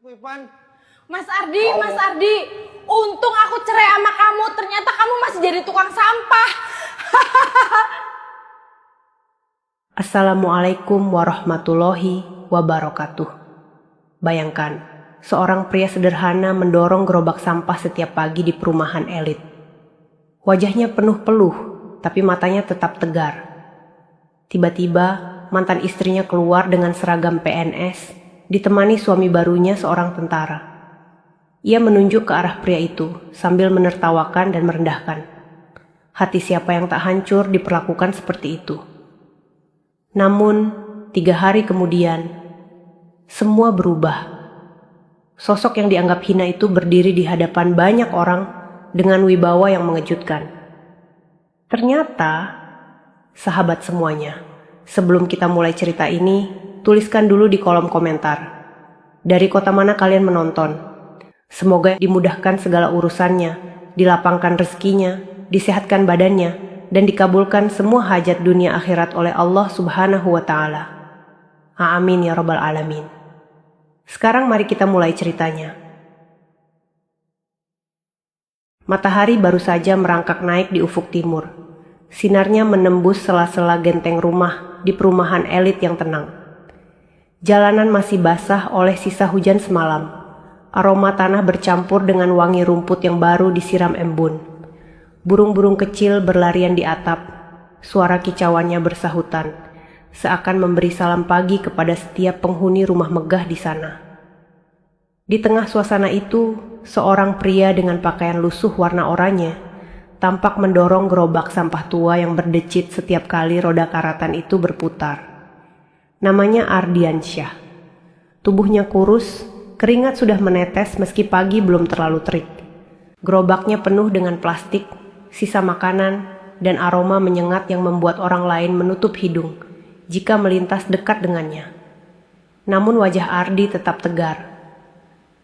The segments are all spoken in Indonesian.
Ipan. Mas Ardi, untung aku cerai sama kamu, ternyata kamu masih jadi tukang sampah. Assalamualaikum warahmatullahi wabarakatuh. Bayangkan, seorang pria sederhana mendorong gerobak sampah setiap pagi di perumahan elit. Wajahnya penuh peluh, tapi matanya tetap tegar. Tiba-tiba, mantan istrinya keluar dengan seragam PNS, ditemani suami barunya seorang tentara. Ia menunjuk ke arah pria itu sambil menertawakan dan merendahkan. Hati siapa yang tak hancur diperlakukan seperti itu. Namun, 3 hari kemudian, semua berubah. Sosok yang dianggap hina itu berdiri di hadapan banyak orang dengan wibawa yang mengejutkan. Ternyata, sahabat semuanya, sebelum kita mulai cerita ini, tuliskan dulu di kolom komentar. Dari kota mana kalian menonton? Semoga dimudahkan segala urusannya, dilapangkan rezekinya, disehatkan badannya, dan dikabulkan semua hajat dunia akhirat oleh Allah Subhanahu wa Ta'ala. Amin ya Rabbal Alamin. Sekarang mari kita mulai ceritanya. Matahari baru saja merangkak naik di ufuk timur. Sinarnya menembus sela-sela genteng rumah di perumahan elit yang tenang. Jalanan masih basah oleh sisa hujan semalam. Aroma tanah bercampur dengan wangi rumput yang baru disiram embun. Burung-burung kecil berlarian di atap. Suara kicauannya bersahutan, seakan memberi salam pagi kepada setiap penghuni rumah megah di sana. Di tengah suasana itu, seorang pria dengan pakaian lusuh warna oranye tampak mendorong gerobak sampah tua yang berdecit setiap kali roda karatan itu berputar. Namanya Ardiansyah. Tubuhnya kurus, keringat sudah menetes meski pagi belum terlalu terik. Gerobaknya penuh dengan plastik, sisa makanan, dan aroma menyengat yang membuat orang lain menutup hidung jika melintas dekat dengannya. Namun wajah Ardi tetap tegar.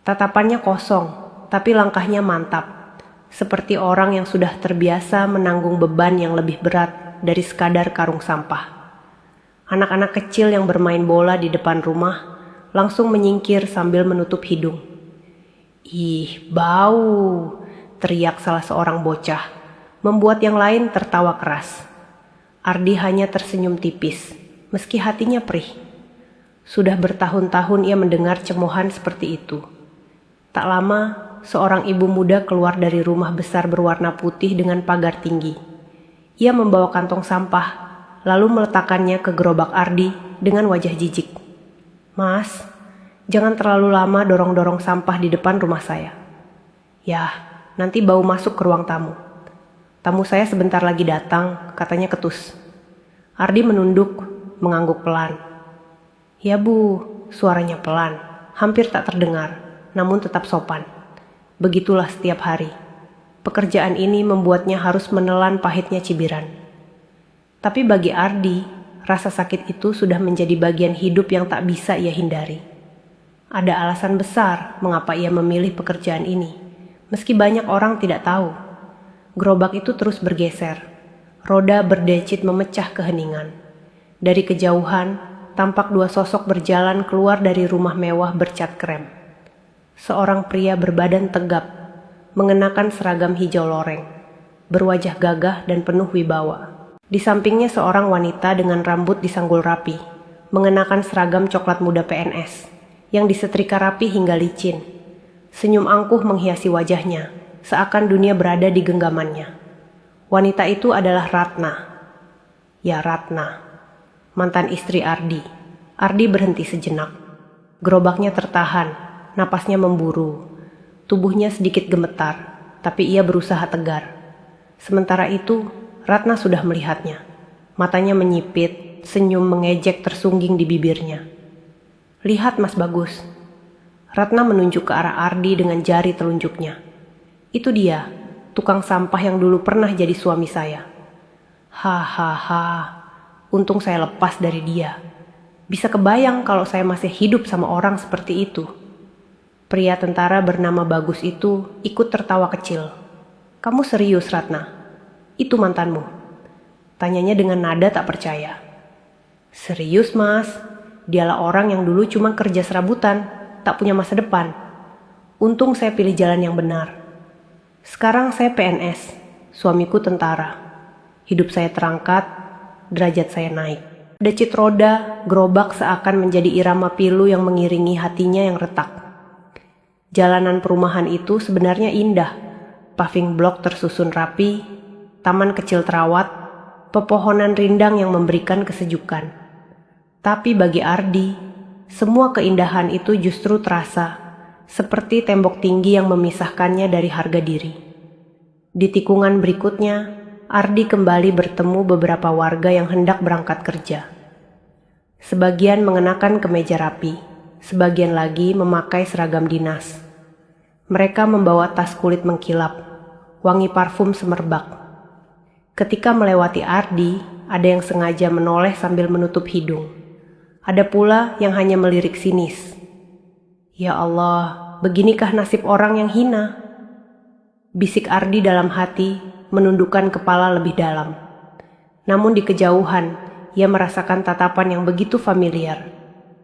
Tatapannya kosong, tapi langkahnya mantap, seperti orang yang sudah terbiasa menanggung beban yang lebih berat dari sekadar karung sampah. Anak-anak kecil yang bermain bola di depan rumah langsung menyingkir sambil menutup hidung. "Ih, bau!" teriak salah seorang bocah, membuat yang lain tertawa keras. Ardi hanya tersenyum tipis, meski hatinya perih. Sudah bertahun-tahun ia mendengar cemoohan seperti itu. Tak lama, seorang ibu muda keluar dari rumah besar berwarna putih dengan pagar tinggi. Ia membawa kantong sampah, lalu meletakkannya ke gerobak Ardi dengan wajah jijik. "Mas, jangan terlalu lama dorong-dorong sampah di depan rumah saya. Ya, nanti bau masuk ke ruang tamu. Tamu saya sebentar lagi datang, katanya ketus." Ardi menunduk, mengangguk pelan. "Ya Bu," suaranya pelan, hampir tak terdengar, namun tetap sopan. Begitulah setiap hari. Pekerjaan ini membuatnya harus menelan pahitnya cibiran. Tapi bagi Ardi, rasa sakit itu sudah menjadi bagian hidup yang tak bisa ia hindari. Ada alasan besar mengapa ia memilih pekerjaan ini, meski banyak orang tidak tahu. Gerobak itu terus bergeser. Roda berdecit memecah keheningan. Dari kejauhan, tampak 2 sosok berjalan keluar dari rumah mewah bercat krem. Seorang pria berbadan tegap, mengenakan seragam hijau loreng, berwajah gagah dan penuh wibawa. Di sampingnya seorang wanita dengan rambut disanggul rapi, mengenakan seragam coklat muda PNS, yang disetrika rapi hingga licin. Senyum angkuh menghiasi wajahnya, seakan dunia berada di genggamannya. Wanita itu adalah Ratna. Ya, Ratna, mantan istri Ardi. Ardi berhenti sejenak. Gerobaknya tertahan, napasnya memburu. Tubuhnya sedikit gemetar, tapi ia berusaha tegar. Sementara itu, Ratna sudah melihatnya. Matanya menyipit, senyum mengejek tersungging di bibirnya. "Lihat Mas Bagus." Ratna menunjuk ke arah Ardi dengan jari telunjuknya. "Itu dia, tukang sampah yang dulu pernah jadi suami saya." "Hahaha, untung saya lepas dari dia. Bisa kebayang kalau saya masih hidup sama orang seperti itu." Pria tentara bernama Bagus itu ikut tertawa kecil. "Kamu serius, Ratna? Itu mantanmu?" Tanyanya dengan nada tak percaya. "Serius Mas, dialah orang yang dulu cuma kerja serabutan. tak punya masa depan. Untung saya pilih jalan yang benar. Sekarang saya PNS, suamiku tentara. Hidup saya terangkat, derajat saya naik. Decit roda, gerobak seakan menjadi irama pilu yang mengiringi hatinya yang retak. Jalanan perumahan itu sebenarnya indah. Paving block tersusun rapi, taman kecil terawat, pepohonan rindang yang memberikan kesejukan. Tapi bagi Ardi, semua keindahan itu justru terasa seperti tembok tinggi yang memisahkannya dari harga diri. Di tikungan berikutnya, Ardi kembali bertemu beberapa warga yang hendak berangkat kerja. Sebagian mengenakan kemeja rapi, sebagian lagi memakai seragam dinas. Mereka membawa tas kulit mengkilap, wangi parfum semerbak. Ketika melewati Ardi, ada yang sengaja menoleh sambil menutup hidung. Ada pula yang hanya melirik sinis. Ya Allah, beginikah nasib orang yang hina? Bisik Ardi dalam hati, menundukkan kepala lebih dalam. Namun di kejauhan, ia merasakan tatapan yang begitu familiar,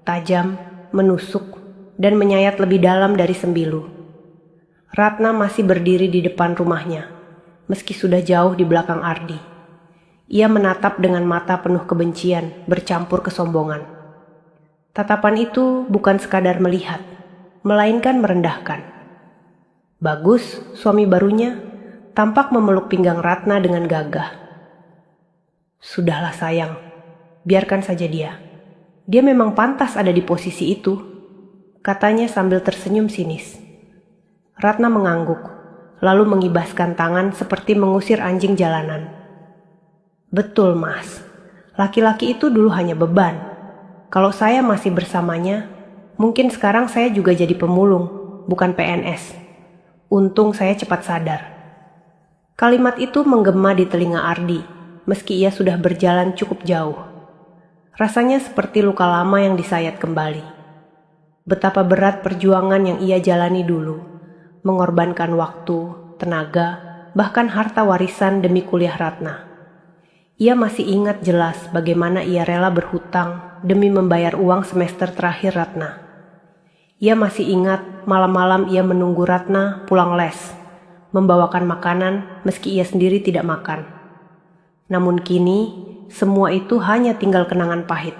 tajam, menusuk, dan menyayat lebih dalam dari sembilu. Ratna masih berdiri di depan rumahnya, meski sudah jauh di belakang Ardi. Ia menatap dengan mata penuh kebencian, bercampur kesombongan. Tatapan itu bukan sekadar melihat, melainkan merendahkan. Bagus, suami barunya, tampak memeluk pinggang Ratna dengan gagah. Sudahlah sayang, biarkan saja dia. Dia memang pantas ada di posisi itu, katanya sambil tersenyum sinis. Ratna mengangguk, lalu mengibaskan tangan seperti mengusir anjing jalanan. Betul mas, laki-laki itu dulu hanya beban. Kalau saya masih bersamanya, mungkin sekarang saya juga jadi pemulung, bukan PNS. Untung saya cepat sadar. Kalimat itu menggema di telinga Ardi, meski ia sudah berjalan cukup jauh. Rasanya seperti luka lama yang disayat kembali. Betapa berat perjuangan yang ia jalani dulu, mengorbankan waktu, tenaga, bahkan harta warisan demi kuliah Ratna. Ia masih ingat jelas bagaimana ia rela berhutang demi membayar uang semester terakhir Ratna. Ia masih ingat malam-malam ia menunggu Ratna pulang les, membawakan makanan meski ia sendiri tidak makan. Namun kini, semua itu hanya tinggal kenangan pahit.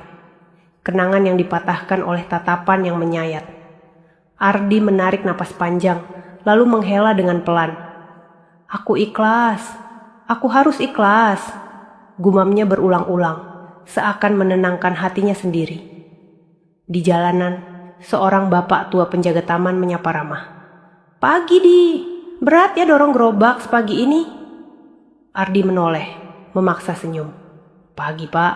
Kenangan yang dipatahkan oleh tatapan yang menyayat. Ardi menarik napas panjang, lalu menghela dengan pelan. Aku ikhlas, aku harus ikhlas. Gumamnya berulang-ulang, seakan menenangkan hatinya sendiri. Di jalanan, seorang bapak tua penjaga taman menyapa ramah. Pagi Di, berat ya dorong gerobak sepagi ini? Ardi menoleh, memaksa senyum. Pagi pak,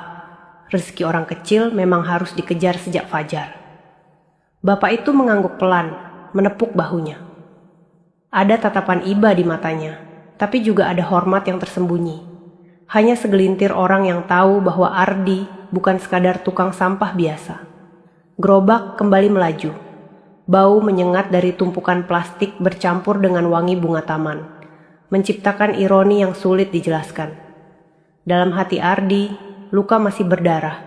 rezeki orang kecil memang harus dikejar sejak fajar. Bapak itu mengangguk pelan, menepuk bahunya. Ada tatapan iba di matanya, tapi juga ada hormat yang tersembunyi. Hanya segelintir orang yang tahu bahwa Ardi bukan sekadar tukang sampah biasa. Gerobak kembali melaju. Bau menyengat dari tumpukan plastik bercampur dengan wangi bunga taman, menciptakan ironi yang sulit dijelaskan. Dalam hati Ardi, luka masih berdarah,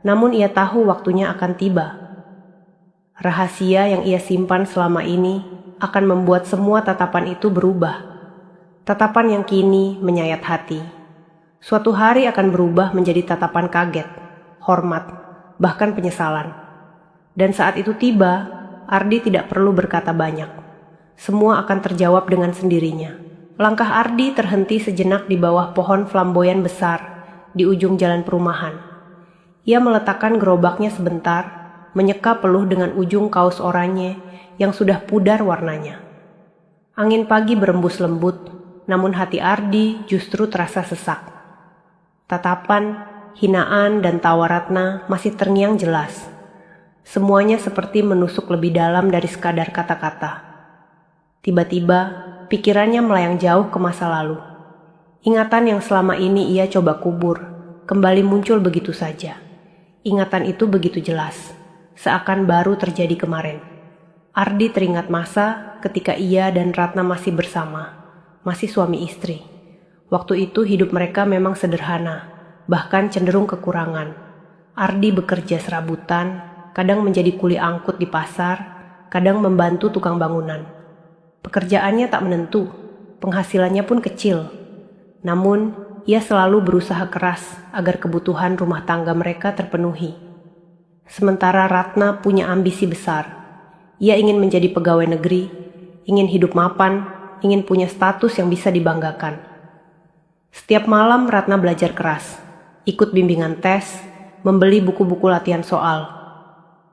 namun ia tahu waktunya akan tiba. Rahasia yang ia simpan selama ini akan membuat semua tatapan itu berubah. Tatapan yang kini menyayat hati. Suatu hari akan berubah menjadi tatapan kaget, hormat, bahkan penyesalan. Dan saat itu tiba, Ardi tidak perlu berkata banyak. Semua akan terjawab dengan sendirinya. Langkah Ardi terhenti sejenak di bawah pohon flamboyan besar di ujung jalan perumahan. Ia meletakkan gerobaknya sebentar, menyeka peluh dengan ujung kaos oranye yang sudah pudar warnanya. Angin pagi berembus lembut, namun hati Ardi justru terasa sesak. Tatapan, hinaan, dan tawa Ratna masih terngiang jelas. Semuanya seperti menusuk lebih dalam dari sekadar kata-kata. Tiba-tiba, pikirannya melayang jauh ke masa lalu. Ingatan yang selama ini ia coba kubur, kembali muncul begitu saja. Ingatan itu begitu jelas, seakan baru terjadi kemarin. Ardi teringat masa ketika ia dan Ratna masih bersama, masih suami istri. Waktu itu hidup mereka memang sederhana, bahkan cenderung kekurangan. Ardi bekerja serabutan, kadang menjadi kuli angkut di pasar, kadang membantu tukang bangunan. Pekerjaannya tak menentu, penghasilannya pun kecil. Namun, ia selalu berusaha keras agar kebutuhan rumah tangga mereka terpenuhi. Sementara Ratna punya ambisi besar. Ia ingin menjadi pegawai negeri, ingin hidup mapan, ingin punya status yang bisa dibanggakan. Setiap malam Ratna belajar keras, ikut bimbingan tes, membeli buku-buku latihan soal.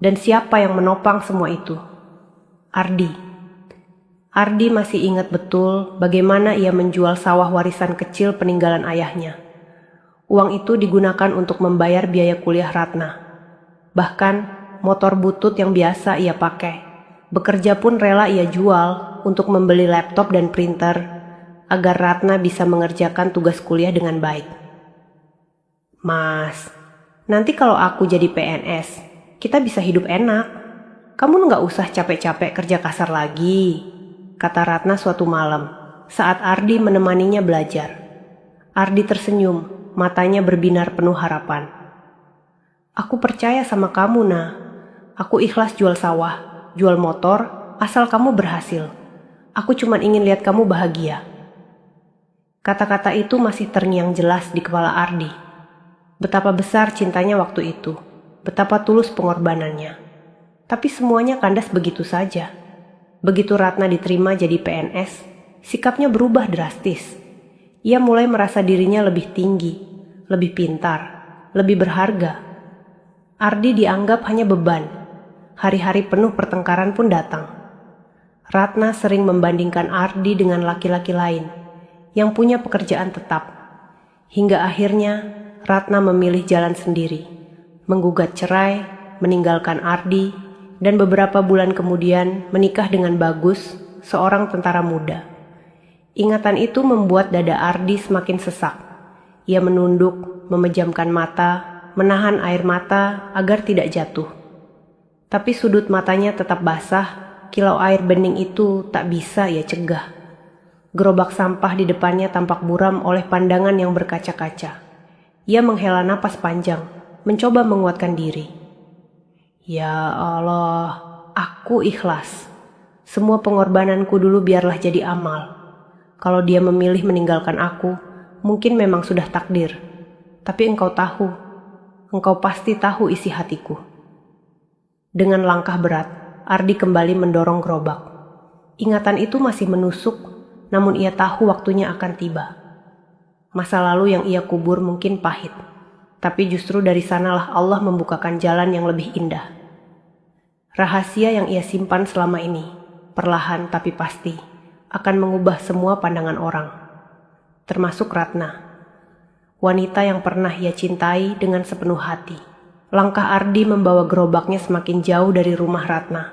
Dan siapa yang menopang semua itu? Ardi. Ardi masih ingat betul bagaimana ia menjual sawah warisan kecil peninggalan ayahnya. Uang itu digunakan untuk membayar biaya kuliah Ratna. Bahkan motor butut yang biasa ia pakai, bekerja pun rela ia jual untuk membeli laptop dan printer agar Ratna bisa mengerjakan tugas kuliah dengan baik. Mas, nanti kalau aku jadi PNS, kita bisa hidup enak. Kamu nggak usah capek-capek kerja kasar lagi, kata Ratna suatu malam saat Ardi menemaninya belajar. Ardi tersenyum, matanya berbinar penuh harapan. Aku percaya sama kamu, Nah. Aku ikhlas jual sawah, jual motor, asal kamu berhasil. Aku cuma ingin lihat kamu bahagia. Kata-kata itu masih terngiang jelas di kepala Ardi. Betapa besar cintanya waktu itu, betapa tulus pengorbanannya. Tapi semuanya kandas begitu saja. Begitu Ratna diterima jadi PNS, sikapnya berubah drastis. Ia mulai merasa dirinya lebih tinggi, lebih pintar, lebih berharga. Ardi dianggap hanya beban. Hari-hari penuh pertengkaran pun datang. Ratna sering membandingkan Ardi dengan laki-laki lain yang punya pekerjaan tetap. Hingga akhirnya Ratna memilih jalan sendiri, menggugat cerai, meninggalkan Ardi, dan beberapa bulan kemudian menikah dengan Bagus, seorang tentara muda. Ingatan itu membuat dada Ardi semakin sesak. Ia menunduk, memejamkan mata, menahan air mata agar tidak jatuh. Tapi sudut matanya tetap basah, kilau air bening itu tak bisa ia cegah. Gerobak sampah di depannya tampak buram oleh pandangan yang berkaca-kaca. Ia menghela napas panjang, mencoba menguatkan diri. Ya Allah, aku ikhlas. Semua pengorbananku dulu biarlah jadi amal. Kalau dia memilih meninggalkan aku, mungkin memang sudah takdir. Tapi engkau tahu, engkau pasti tahu isi hatiku. Dengan langkah berat, Ardi kembali mendorong gerobak. Ingatan itu masih menusuk, namun ia tahu waktunya akan tiba. Masa lalu yang ia kubur mungkin pahit, tapi justru dari sanalah Allah membukakan jalan yang lebih indah. Rahasia yang ia simpan selama ini, perlahan tapi pasti, akan mengubah semua pandangan orang, termasuk Ratna, wanita yang pernah ia cintai dengan sepenuh hati. Langkah Ardi membawa gerobaknya semakin jauh dari rumah Ratna,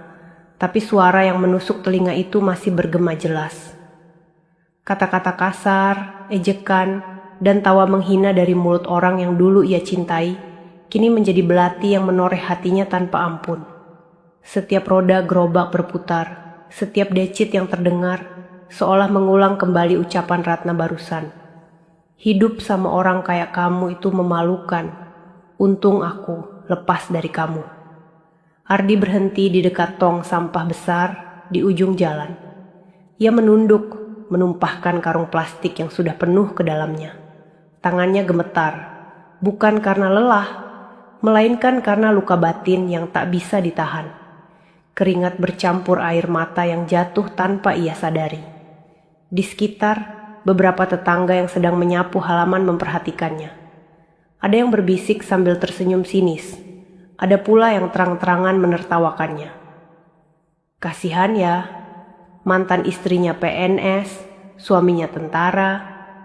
tapi suara yang menusuk telinga itu masih bergema jelas. Kata-kata kasar, ejekan, dan tawa menghina dari mulut orang yang dulu ia cintai, kini menjadi belati yang menoreh hatinya tanpa ampun. Setiap roda gerobak berputar, setiap decit yang terdengar, seolah mengulang kembali ucapan Ratna barusan. Hidup sama orang kayak kamu itu memalukan. Untung aku lepas dari kamu. Ardi berhenti di dekat tong sampah besar di ujung jalan. Ia menunduk, menumpahkan karung plastik yang sudah penuh ke dalamnya. Tangannya gemetar, bukan karena lelah, melainkan karena luka batin yang tak bisa ditahan. Keringat bercampur air mata yang jatuh tanpa ia sadari. Di sekitar, beberapa tetangga yang sedang menyapu halaman memperhatikannya. Ada yang berbisik sambil tersenyum sinis. Ada pula yang terang-terangan menertawakannya. Kasihan ya, mantan istrinya PNS, suaminya tentara,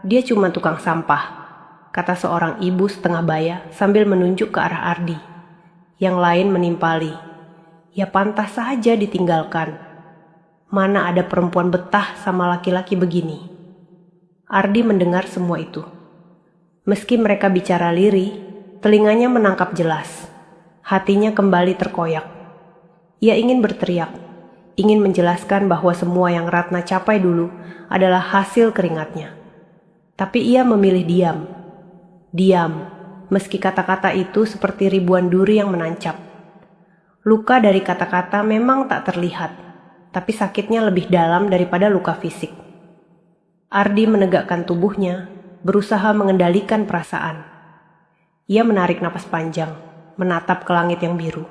dia cuma tukang sampah, kata seorang ibu setengah baya sambil menunjuk ke arah Ardi. Yang lain menimpali. Ya pantas saja ditinggalkan. Mana ada perempuan betah sama laki-laki begini. Ardi mendengar semua itu. Meski mereka bicara lirih, telinganya menangkap jelas. Hatinya kembali terkoyak. Ia ingin berteriak, ingin menjelaskan bahwa semua yang Ratna capai dulu adalah hasil keringatnya. Tapi ia memilih diam. Diam, meski kata-kata itu seperti ribuan duri yang menancap. Luka dari kata-kata memang tak terlihat, tapi sakitnya lebih dalam daripada luka fisik. Ardi menegakkan tubuhnya, berusaha mengendalikan perasaan. Ia menarik napas panjang, menatap ke langit yang biru.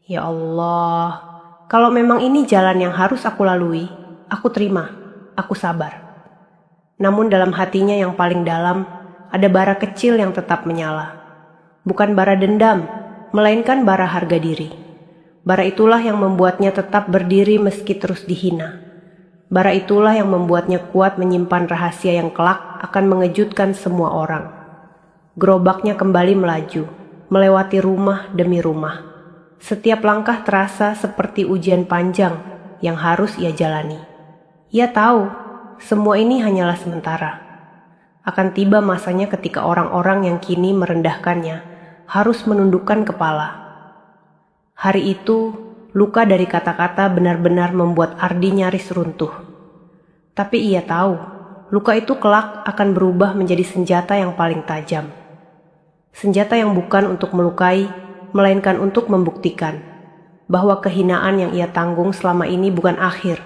Ya Allah, kalau memang ini jalan yang harus aku lalui, aku terima, aku sabar. Namun dalam hatinya yang paling dalam, ada bara kecil yang tetap menyala. Bukan bara dendam, melainkan bara harga diri. Bara itulah yang membuatnya tetap berdiri meski terus dihina. Bara itulah yang membuatnya kuat menyimpan rahasia yang kelak akan mengejutkan semua orang. Gerobaknya kembali melaju, melewati rumah demi rumah. Setiap langkah terasa seperti ujian panjang yang harus ia jalani. Ia tahu, semua ini hanyalah sementara. Akan tiba masanya ketika orang-orang yang kini merendahkannya harus menundukkan kepala. Hari itu, luka dari kata-kata benar-benar membuat Ardi nyaris runtuh. Tapi ia tahu, luka itu kelak akan berubah menjadi senjata yang paling tajam. Senjata yang bukan untuk melukai, melainkan untuk membuktikan bahwa kehinaan yang ia tanggung selama ini bukan akhir,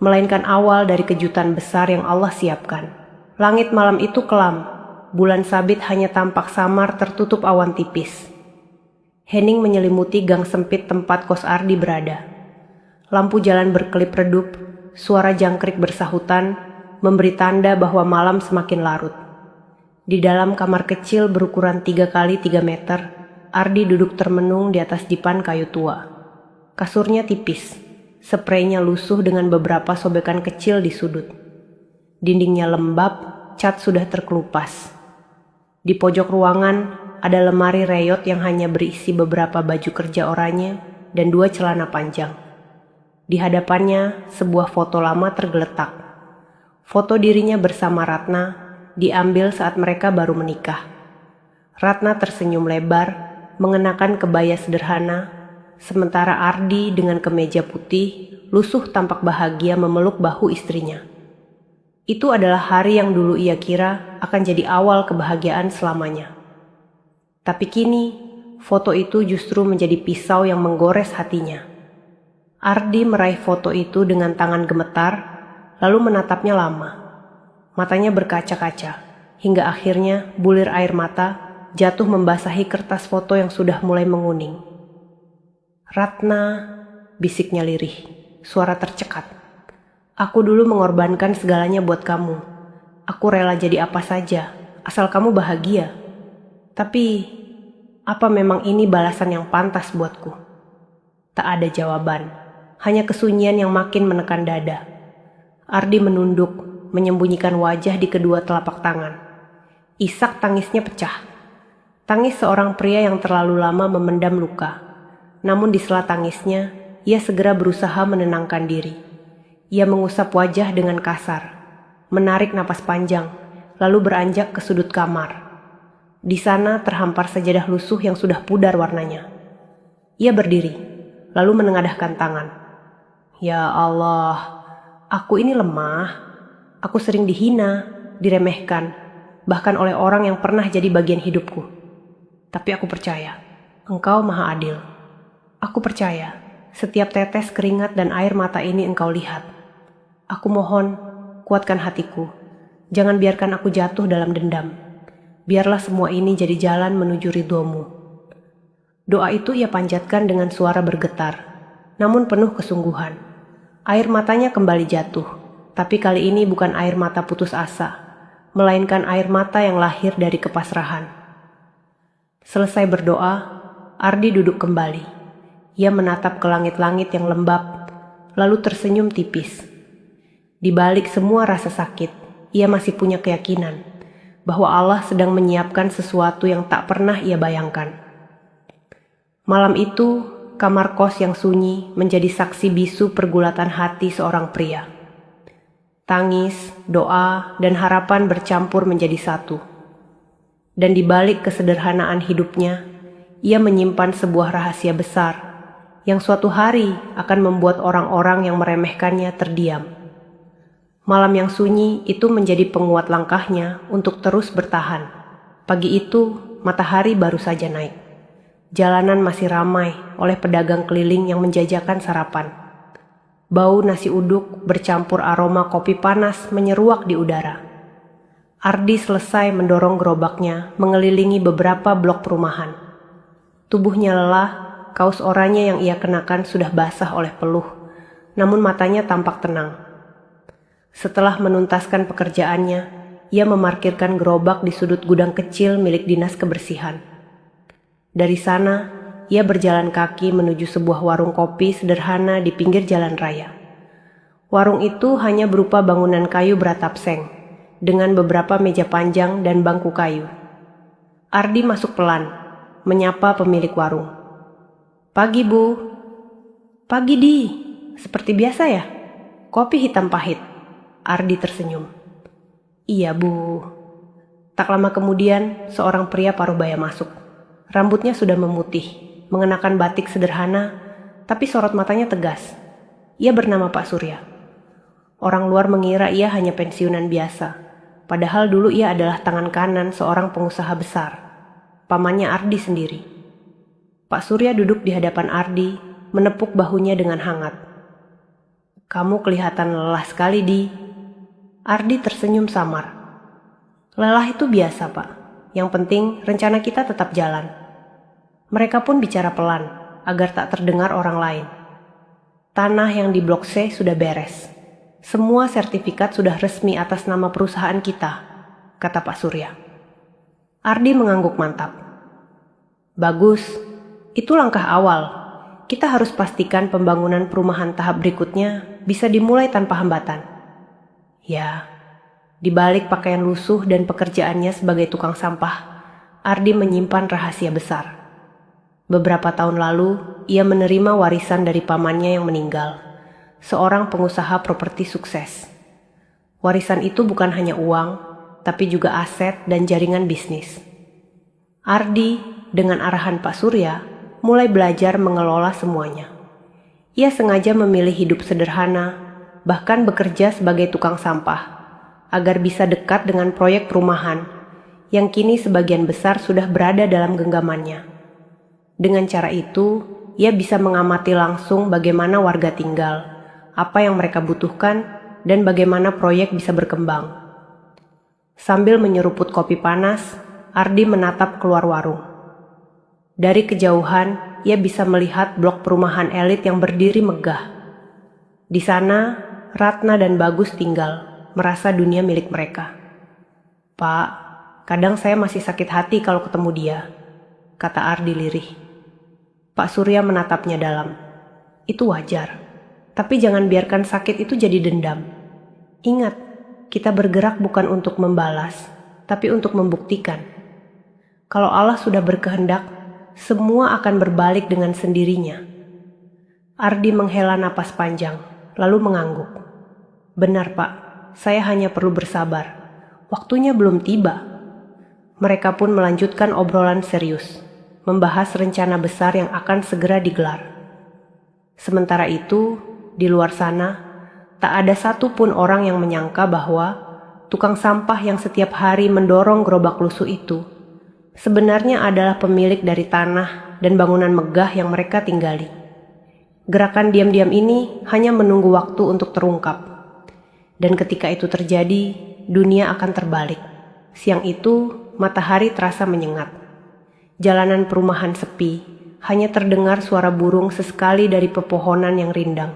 melainkan awal dari kejutan besar yang Allah siapkan. Langit malam itu kelam, bulan sabit hanya tampak samar tertutup awan tipis. Hening menyelimuti gang sempit tempat kos Ardi berada. Lampu jalan berkelip redup, suara jangkrik bersahutan, memberi tanda bahwa malam semakin larut. Di dalam kamar kecil berukuran 3 kali 3 meter, Ardi duduk termenung di atas dipan kayu tua. Kasurnya tipis, spraynya lusuh dengan beberapa sobekan kecil di sudut. Dindingnya lembab, cat sudah terkelupas. Di pojok ruangan ada lemari reyot yang hanya berisi beberapa baju kerja oranye dan 2 celana panjang. Di hadapannya sebuah foto lama tergeletak. Foto dirinya bersama Ratna diambil saat mereka baru menikah. Ratna tersenyum lebar, mengenakan kebaya sederhana, sementara Ardi dengan kemeja putih lusuh tampak bahagia memeluk bahu istrinya. Itu adalah hari yang dulu ia kira akan jadi awal kebahagiaan selamanya. Tapi kini, foto itu justru menjadi pisau yang menggores hatinya. Ardi meraih foto itu dengan tangan gemetar, lalu menatapnya lama. Matanya berkaca-kaca, hingga akhirnya bulir air mata jatuh membasahi kertas foto yang sudah mulai menguning. Ratna, bisiknya lirih, suara tercekat. Aku dulu mengorbankan segalanya buat kamu. Aku rela jadi apa saja, asal kamu bahagia. Tapi, apa memang ini balasan yang pantas buatku? Tak ada jawaban, hanya kesunyian yang makin menekan dada. Ardi menunduk, menyembunyikan wajah di kedua telapak tangan. Isak tangisnya pecah. Tangis seorang pria yang terlalu lama memendam luka. Namun di sela tangisnya, ia segera berusaha menenangkan diri. Ia mengusap wajah dengan kasar, menarik napas panjang, lalu beranjak ke sudut kamar. Di sana terhampar sajadah lusuh yang sudah pudar warnanya. Ia berdiri, lalu menengadahkan tangan. Ya Allah, aku ini lemah. Aku sering dihina, diremehkan, bahkan oleh orang yang pernah jadi bagian hidupku. Tapi aku percaya, Engkau Maha Adil. Aku percaya, setiap tetes keringat dan air mata ini Engkau lihat. Aku mohon, kuatkan hatiku. Jangan biarkan aku jatuh dalam dendam. Biarlah semua ini jadi jalan menuju ridho-Mu. Doa itu ia panjatkan dengan suara bergetar, namun penuh kesungguhan. Air matanya kembali jatuh, tapi kali ini bukan air mata putus asa, melainkan air mata yang lahir dari kepasrahan. Selesai berdoa, Ardi duduk kembali. Ia menatap ke langit-langit yang lembab, lalu tersenyum tipis. Di balik semua rasa sakit, ia masih punya keyakinan bahwa Allah sedang menyiapkan sesuatu yang tak pernah ia bayangkan. Malam itu, kamar kos yang sunyi menjadi saksi bisu pergulatan hati seorang pria. Tangis, doa, dan harapan bercampur menjadi satu. Dan di balik kesederhanaan hidupnya, ia menyimpan sebuah rahasia besar yang suatu hari akan membuat orang-orang yang meremehkannya terdiam. Malam yang sunyi itu menjadi penguat langkahnya untuk terus bertahan. Pagi itu, matahari baru saja naik. Jalanan masih ramai oleh pedagang keliling yang menjajakan sarapan. Bau nasi uduk bercampur aroma kopi panas menyeruak di udara. Ardi selesai mendorong gerobaknya mengelilingi beberapa blok perumahan. Tubuhnya lelah, kaos oranye yang ia kenakan sudah basah oleh peluh, namun matanya tampak tenang. Setelah menuntaskan pekerjaannya, ia memarkirkan gerobak di sudut gudang kecil milik dinas kebersihan. Dari sana, ia berjalan kaki menuju sebuah warung kopi sederhana di pinggir jalan raya. Warung itu hanya berupa bangunan kayu beratap seng, dengan beberapa meja panjang dan bangku kayu. Ardi masuk pelan, menyapa pemilik warung. "Pagi, Bu." "Pagi, Di. Seperti biasa ya? Kopi hitam pahit." Ardi tersenyum. "Iya, Bu." Tak lama kemudian, seorang pria parubaya masuk. Rambutnya sudah memutih, mengenakan batik sederhana, tapi sorot matanya tegas. Ia bernama Pak Surya. Orang luar mengira ia hanya pensiunan biasa, padahal dulu ia adalah tangan kanan seorang pengusaha besar, pamannya Ardi sendiri. Pak Surya duduk di hadapan Ardi, menepuk bahunya dengan hangat. "Kamu kelihatan lelah sekali, Di." Ardi tersenyum samar. "Lelah itu biasa, Pak. Yang penting rencana kita tetap jalan." Mereka pun bicara pelan, agar tak terdengar orang lain. "Tanah yang di Blok C sudah beres. Semua sertifikat sudah resmi atas nama perusahaan kita," kata Pak Surya. Ardi mengangguk mantap. "Bagus, itu langkah awal. Kita harus pastikan pembangunan perumahan tahap berikutnya bisa dimulai tanpa hambatan." Ya, di balik pakaian lusuh dan pekerjaannya sebagai tukang sampah, Ardi menyimpan rahasia besar. Beberapa tahun lalu, ia menerima warisan dari pamannya yang meninggal, seorang pengusaha properti sukses. Warisan itu bukan hanya uang, tapi juga aset dan jaringan bisnis. Ardi, dengan arahan Pak Surya, mulai belajar mengelola semuanya. Ia sengaja memilih hidup sederhana, bahkan bekerja sebagai tukang sampah, agar bisa dekat dengan proyek perumahan, yang kini sebagian besar sudah berada dalam genggamannya. Dengan cara itu, ia bisa mengamati langsung bagaimana warga tinggal, apa yang mereka butuhkan, dan bagaimana proyek bisa berkembang. Sambil menyeruput kopi panas, Ardi menatap keluar warung. Dari kejauhan, ia bisa melihat blok perumahan elit yang berdiri megah. Di sana, Ratna dan Bagus tinggal, merasa dunia milik mereka. "Pak, kadang saya masih sakit hati kalau ketemu dia," kata Ardi lirih. Pak Surya menatapnya dalam. "Itu wajar, tapi jangan biarkan sakit itu jadi dendam. Ingat, kita bergerak bukan untuk membalas, tapi untuk membuktikan. Kalau Allah sudah berkehendak, semua akan berbalik dengan sendirinya." Ardi menghela napas panjang, lalu mengangguk. "Benar, Pak, saya hanya perlu bersabar. Waktunya belum tiba." Mereka pun melanjutkan obrolan serius, membahas rencana besar yang akan segera digelar. Sementara itu, di luar sana, tak ada satupun orang yang menyangka bahwa tukang sampah yang setiap hari mendorong gerobak lusuh itu sebenarnya adalah pemilik dari tanah dan bangunan megah yang mereka tinggali. Gerakan diam-diam ini hanya menunggu waktu untuk terungkap. Dan ketika itu terjadi, dunia akan terbalik. Siang itu, matahari terasa menyengat. Jalanan perumahan sepi, hanya terdengar suara burung sesekali dari pepohonan yang rindang.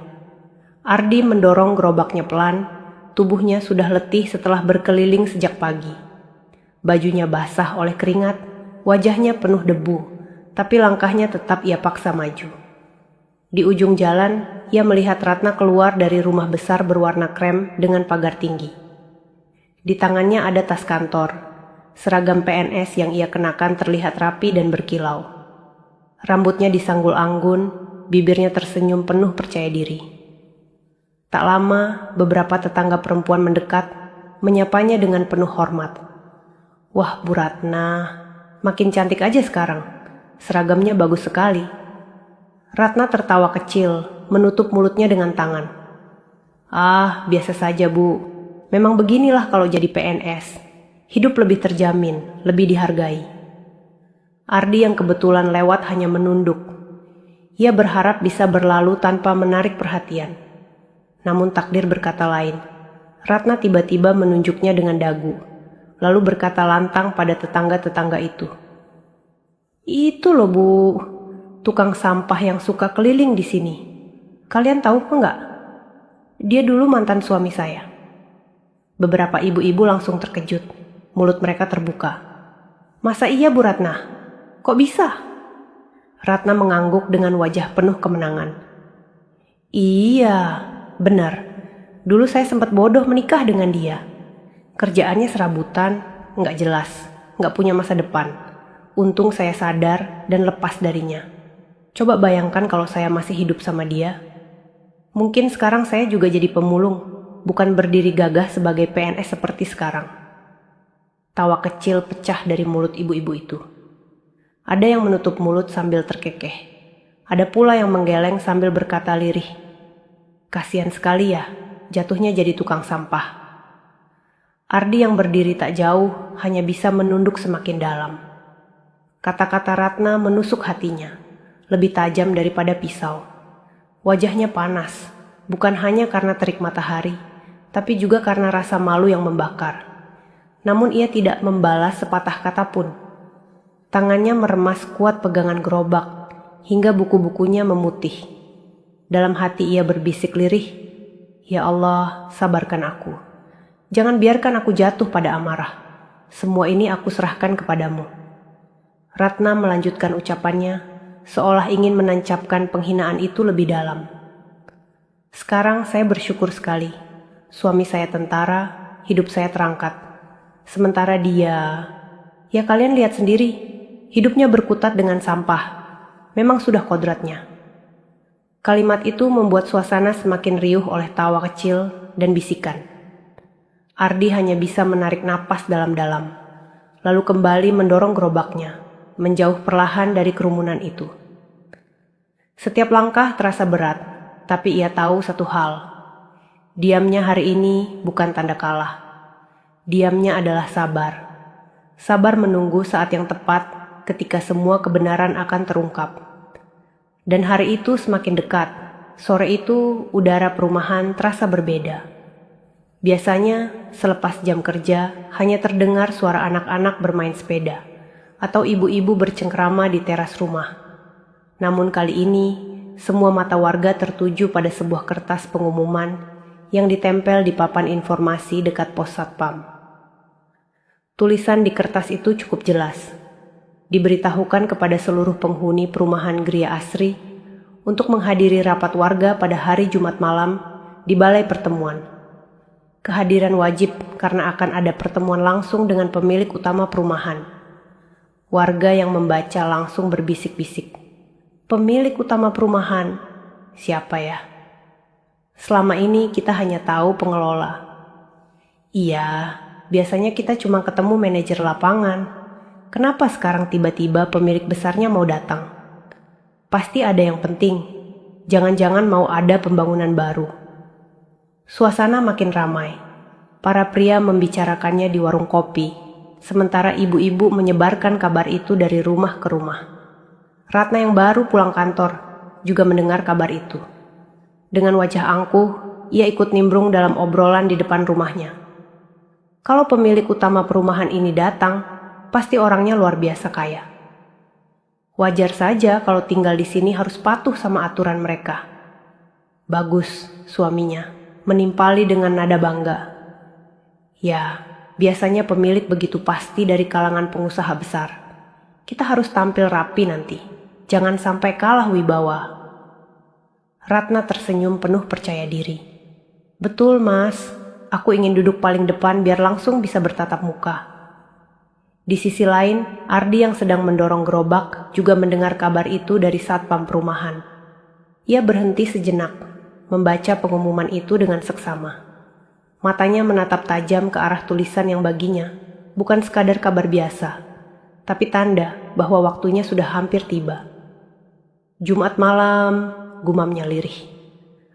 Ardi mendorong gerobaknya pelan, tubuhnya sudah letih setelah berkeliling sejak pagi. Bajunya basah oleh keringat, wajahnya penuh debu, tapi langkahnya tetap ia paksa maju. Di ujung jalan, ia melihat Ratna keluar dari rumah besar berwarna krem dengan pagar tinggi. Di tangannya ada tas kantor. Seragam PNS yang ia kenakan terlihat rapi dan berkilau. Rambutnya disanggul anggun, bibirnya tersenyum penuh percaya diri. Tak lama, beberapa tetangga perempuan mendekat, menyapanya dengan penuh hormat. "Wah, Bu Ratna, makin cantik aja sekarang. Seragamnya bagus sekali." Ratna tertawa kecil, menutup mulutnya dengan tangan. "Ah, biasa saja, Bu. Memang beginilah kalau jadi PNS. Hidup lebih terjamin, lebih dihargai." Ardi yang kebetulan lewat hanya menunduk. Ia berharap bisa berlalu tanpa menarik perhatian. Namun takdir berkata lain. Ratna tiba-tiba menunjuknya dengan dagu, lalu berkata lantang pada tetangga-tetangga itu. Itu loh Bu, tukang sampah yang suka keliling di sini. Kalian tahu enggak? Dia dulu mantan suami saya. Beberapa ibu-ibu langsung terkejut, mulut mereka terbuka. Masa iya Bu Ratna? Kok bisa? Ratna mengangguk dengan wajah penuh kemenangan. Iya, benar. Dulu saya sempat bodoh menikah dengan dia. Kerjaannya serabutan, nggak jelas, nggak punya masa depan. Untung saya sadar dan lepas darinya. Coba bayangkan kalau saya masih hidup sama dia. Mungkin sekarang saya juga jadi pemulung, bukan berdiri gagah sebagai PNS seperti sekarang. Tawa kecil pecah dari mulut ibu-ibu itu. Ada yang menutup mulut sambil terkekeh. Ada pula yang menggeleng sambil berkata lirih. Kasihan sekali ya, jatuhnya jadi tukang sampah. Ardi yang berdiri tak jauh hanya bisa menunduk semakin dalam. Kata-kata Ratna menusuk hatinya, lebih tajam daripada pisau. Wajahnya panas, bukan hanya karena terik matahari, tapi juga karena rasa malu yang membakar. Namun ia tidak membalas sepatah kata pun. Tangannya meremas kuat pegangan gerobak, hingga buku-bukunya memutih. Dalam hati ia berbisik lirih, Ya Allah, sabarkan aku. Jangan biarkan aku jatuh pada amarah. Semua ini aku serahkan kepadamu. Ratna melanjutkan ucapannya, seolah ingin menancapkan penghinaan itu lebih dalam. Sekarang saya bersyukur sekali. Suami saya tentara, hidup saya terangkat. Sementara dia, ya kalian lihat sendiri, hidupnya berkutat dengan sampah. Memang sudah kodratnya. Kalimat itu membuat suasana semakin riuh oleh tawa kecil dan bisikan. Ardi hanya bisa menarik napas dalam-dalam, lalu kembali mendorong gerobaknya, menjauh perlahan dari kerumunan itu. Setiap langkah terasa berat, tapi ia tahu satu hal. Diamnya hari ini bukan tanda kalah. Diamnya adalah sabar. Sabar menunggu saat yang tepat ketika semua kebenaran akan terungkap. Dan hari itu semakin dekat. Sore itu udara perumahan terasa berbeda. Biasanya selepas jam kerja hanya terdengar suara anak-anak bermain sepeda atau ibu-ibu bercengkrama di teras rumah. Namun kali ini semua mata warga tertuju pada sebuah kertas pengumuman yang ditempel di papan informasi dekat pos satpam. Tulisan di kertas itu cukup jelas. Diberitahukan kepada seluruh penghuni perumahan Gria Asri untuk menghadiri rapat warga pada hari Jumat malam di balai pertemuan. Kehadiran wajib karena akan ada pertemuan langsung dengan pemilik utama perumahan. Warga yang membaca langsung berbisik-bisik. Pemilik utama perumahan, siapa ya? Selama ini kita hanya tahu pengelola. Iya, biasanya kita cuma ketemu manajer lapangan. Kenapa sekarang tiba-tiba pemilik besarnya mau datang? Pasti ada yang penting. Jangan-jangan mau ada pembangunan baru. Suasana makin ramai. Para pria membicarakannya di warung kopi, sementara ibu-ibu menyebarkan kabar itu dari rumah ke rumah. Ratna yang baru pulang kantor juga mendengar kabar itu. Dengan wajah angkuh, ia ikut nimbrung dalam obrolan di depan rumahnya. Kalau pemilik utama perumahan ini datang, pasti orangnya luar biasa kaya. Wajar saja kalau tinggal di sini harus patuh sama aturan mereka. Bagus, suaminya, menimpali dengan nada bangga. Ya, biasanya pemilik begitu pasti dari kalangan pengusaha besar. Kita harus tampil rapi nanti. Jangan sampai kalah wibawa. Ratna tersenyum penuh percaya diri. Betul, Mas. Aku ingin duduk paling depan biar langsung bisa bertatap muka. Di sisi lain, Ardi yang sedang mendorong gerobak juga mendengar kabar itu dari satpam perumahan. Ia berhenti sejenak, membaca pengumuman itu dengan seksama. Matanya menatap tajam ke arah tulisan yang baginya, bukan sekadar kabar biasa, tapi tanda bahwa waktunya sudah hampir tiba. Jumat malam, gumamnya lirih.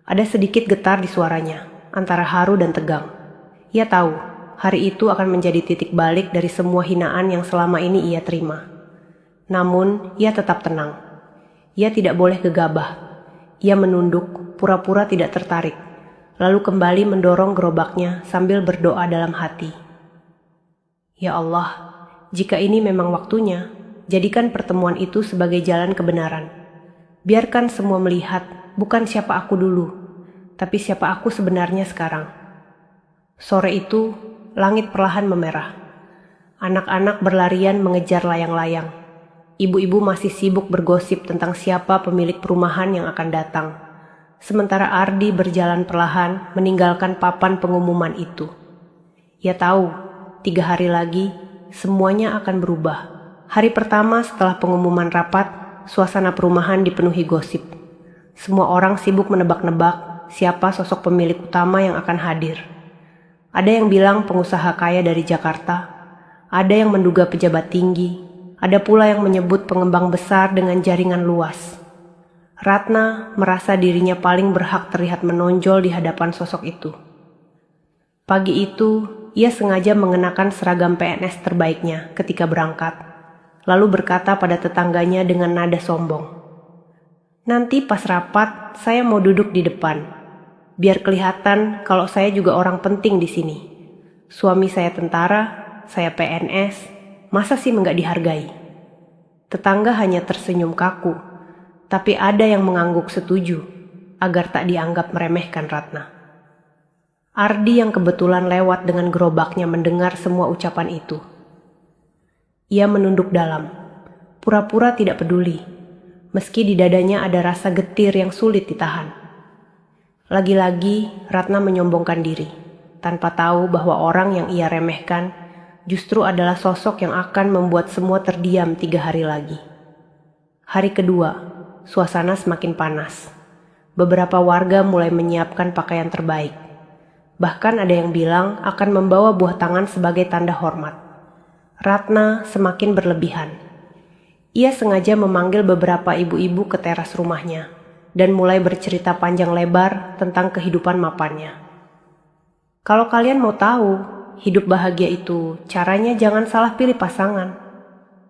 Ada sedikit getar di suaranya, antara haru dan tegang. Ia tahu, hari itu akan menjadi titik balik dari semua hinaan yang selama ini ia terima. Namun, ia tetap tenang. Ia tidak boleh gegabah. Ia menunduk, pura-pura tidak tertarik, lalu kembali mendorong gerobaknya sambil berdoa dalam hati. Ya Allah, jika ini memang waktunya, jadikan pertemuan itu sebagai jalan kebenaran. Biarkan semua melihat bukan siapa aku dulu, tapi siapa aku sebenarnya sekarang. Sore itu, langit perlahan memerah. Anak-anak berlarian mengejar layang-layang. Ibu-ibu masih sibuk bergosip tentang siapa pemilik perumahan yang akan datang. Sementara Ardi berjalan perlahan meninggalkan papan pengumuman itu. Ia tahu, 3 hari lagi semuanya akan berubah. Hari pertama setelah pengumuman rapat, suasana perumahan dipenuhi gosip. Semua orang sibuk menebak-nebak siapa sosok pemilik utama yang akan hadir. Ada yang bilang pengusaha kaya dari Jakarta, ada yang menduga pejabat tinggi, ada pula yang menyebut pengembang besar dengan jaringan luas. Ratna merasa dirinya paling berhak terlihat menonjol di hadapan sosok itu. Pagi itu, ia sengaja mengenakan seragam PNS terbaiknya ketika berangkat, lalu berkata pada tetangganya dengan nada sombong, "Nanti pas rapat, saya mau duduk di depan. Biar kelihatan kalau saya juga orang penting di sini. Suami saya tentara, saya PNS, masa sih nggak dihargai?" Tetangga hanya tersenyum kaku, tapi ada yang mengangguk setuju agar tak dianggap meremehkan Ratna. Ardi yang kebetulan lewat dengan gerobaknya mendengar semua ucapan itu. Ia menunduk dalam, pura-pura tidak peduli, meski di dadanya ada rasa getir yang sulit ditahan. Lagi-lagi Ratna menyombongkan diri, tanpa tahu bahwa orang yang ia remehkan justru adalah sosok yang akan membuat semua terdiam 3 hari lagi. Hari kedua, suasana semakin panas. Beberapa warga mulai menyiapkan pakaian terbaik. Bahkan ada yang bilang akan membawa buah tangan sebagai tanda hormat. Ratna semakin berlebihan. Ia sengaja memanggil beberapa ibu-ibu ke teras rumahnya dan mulai bercerita panjang lebar tentang kehidupan mapannya. Kalau kalian mau tahu, hidup bahagia itu caranya jangan salah pilih pasangan.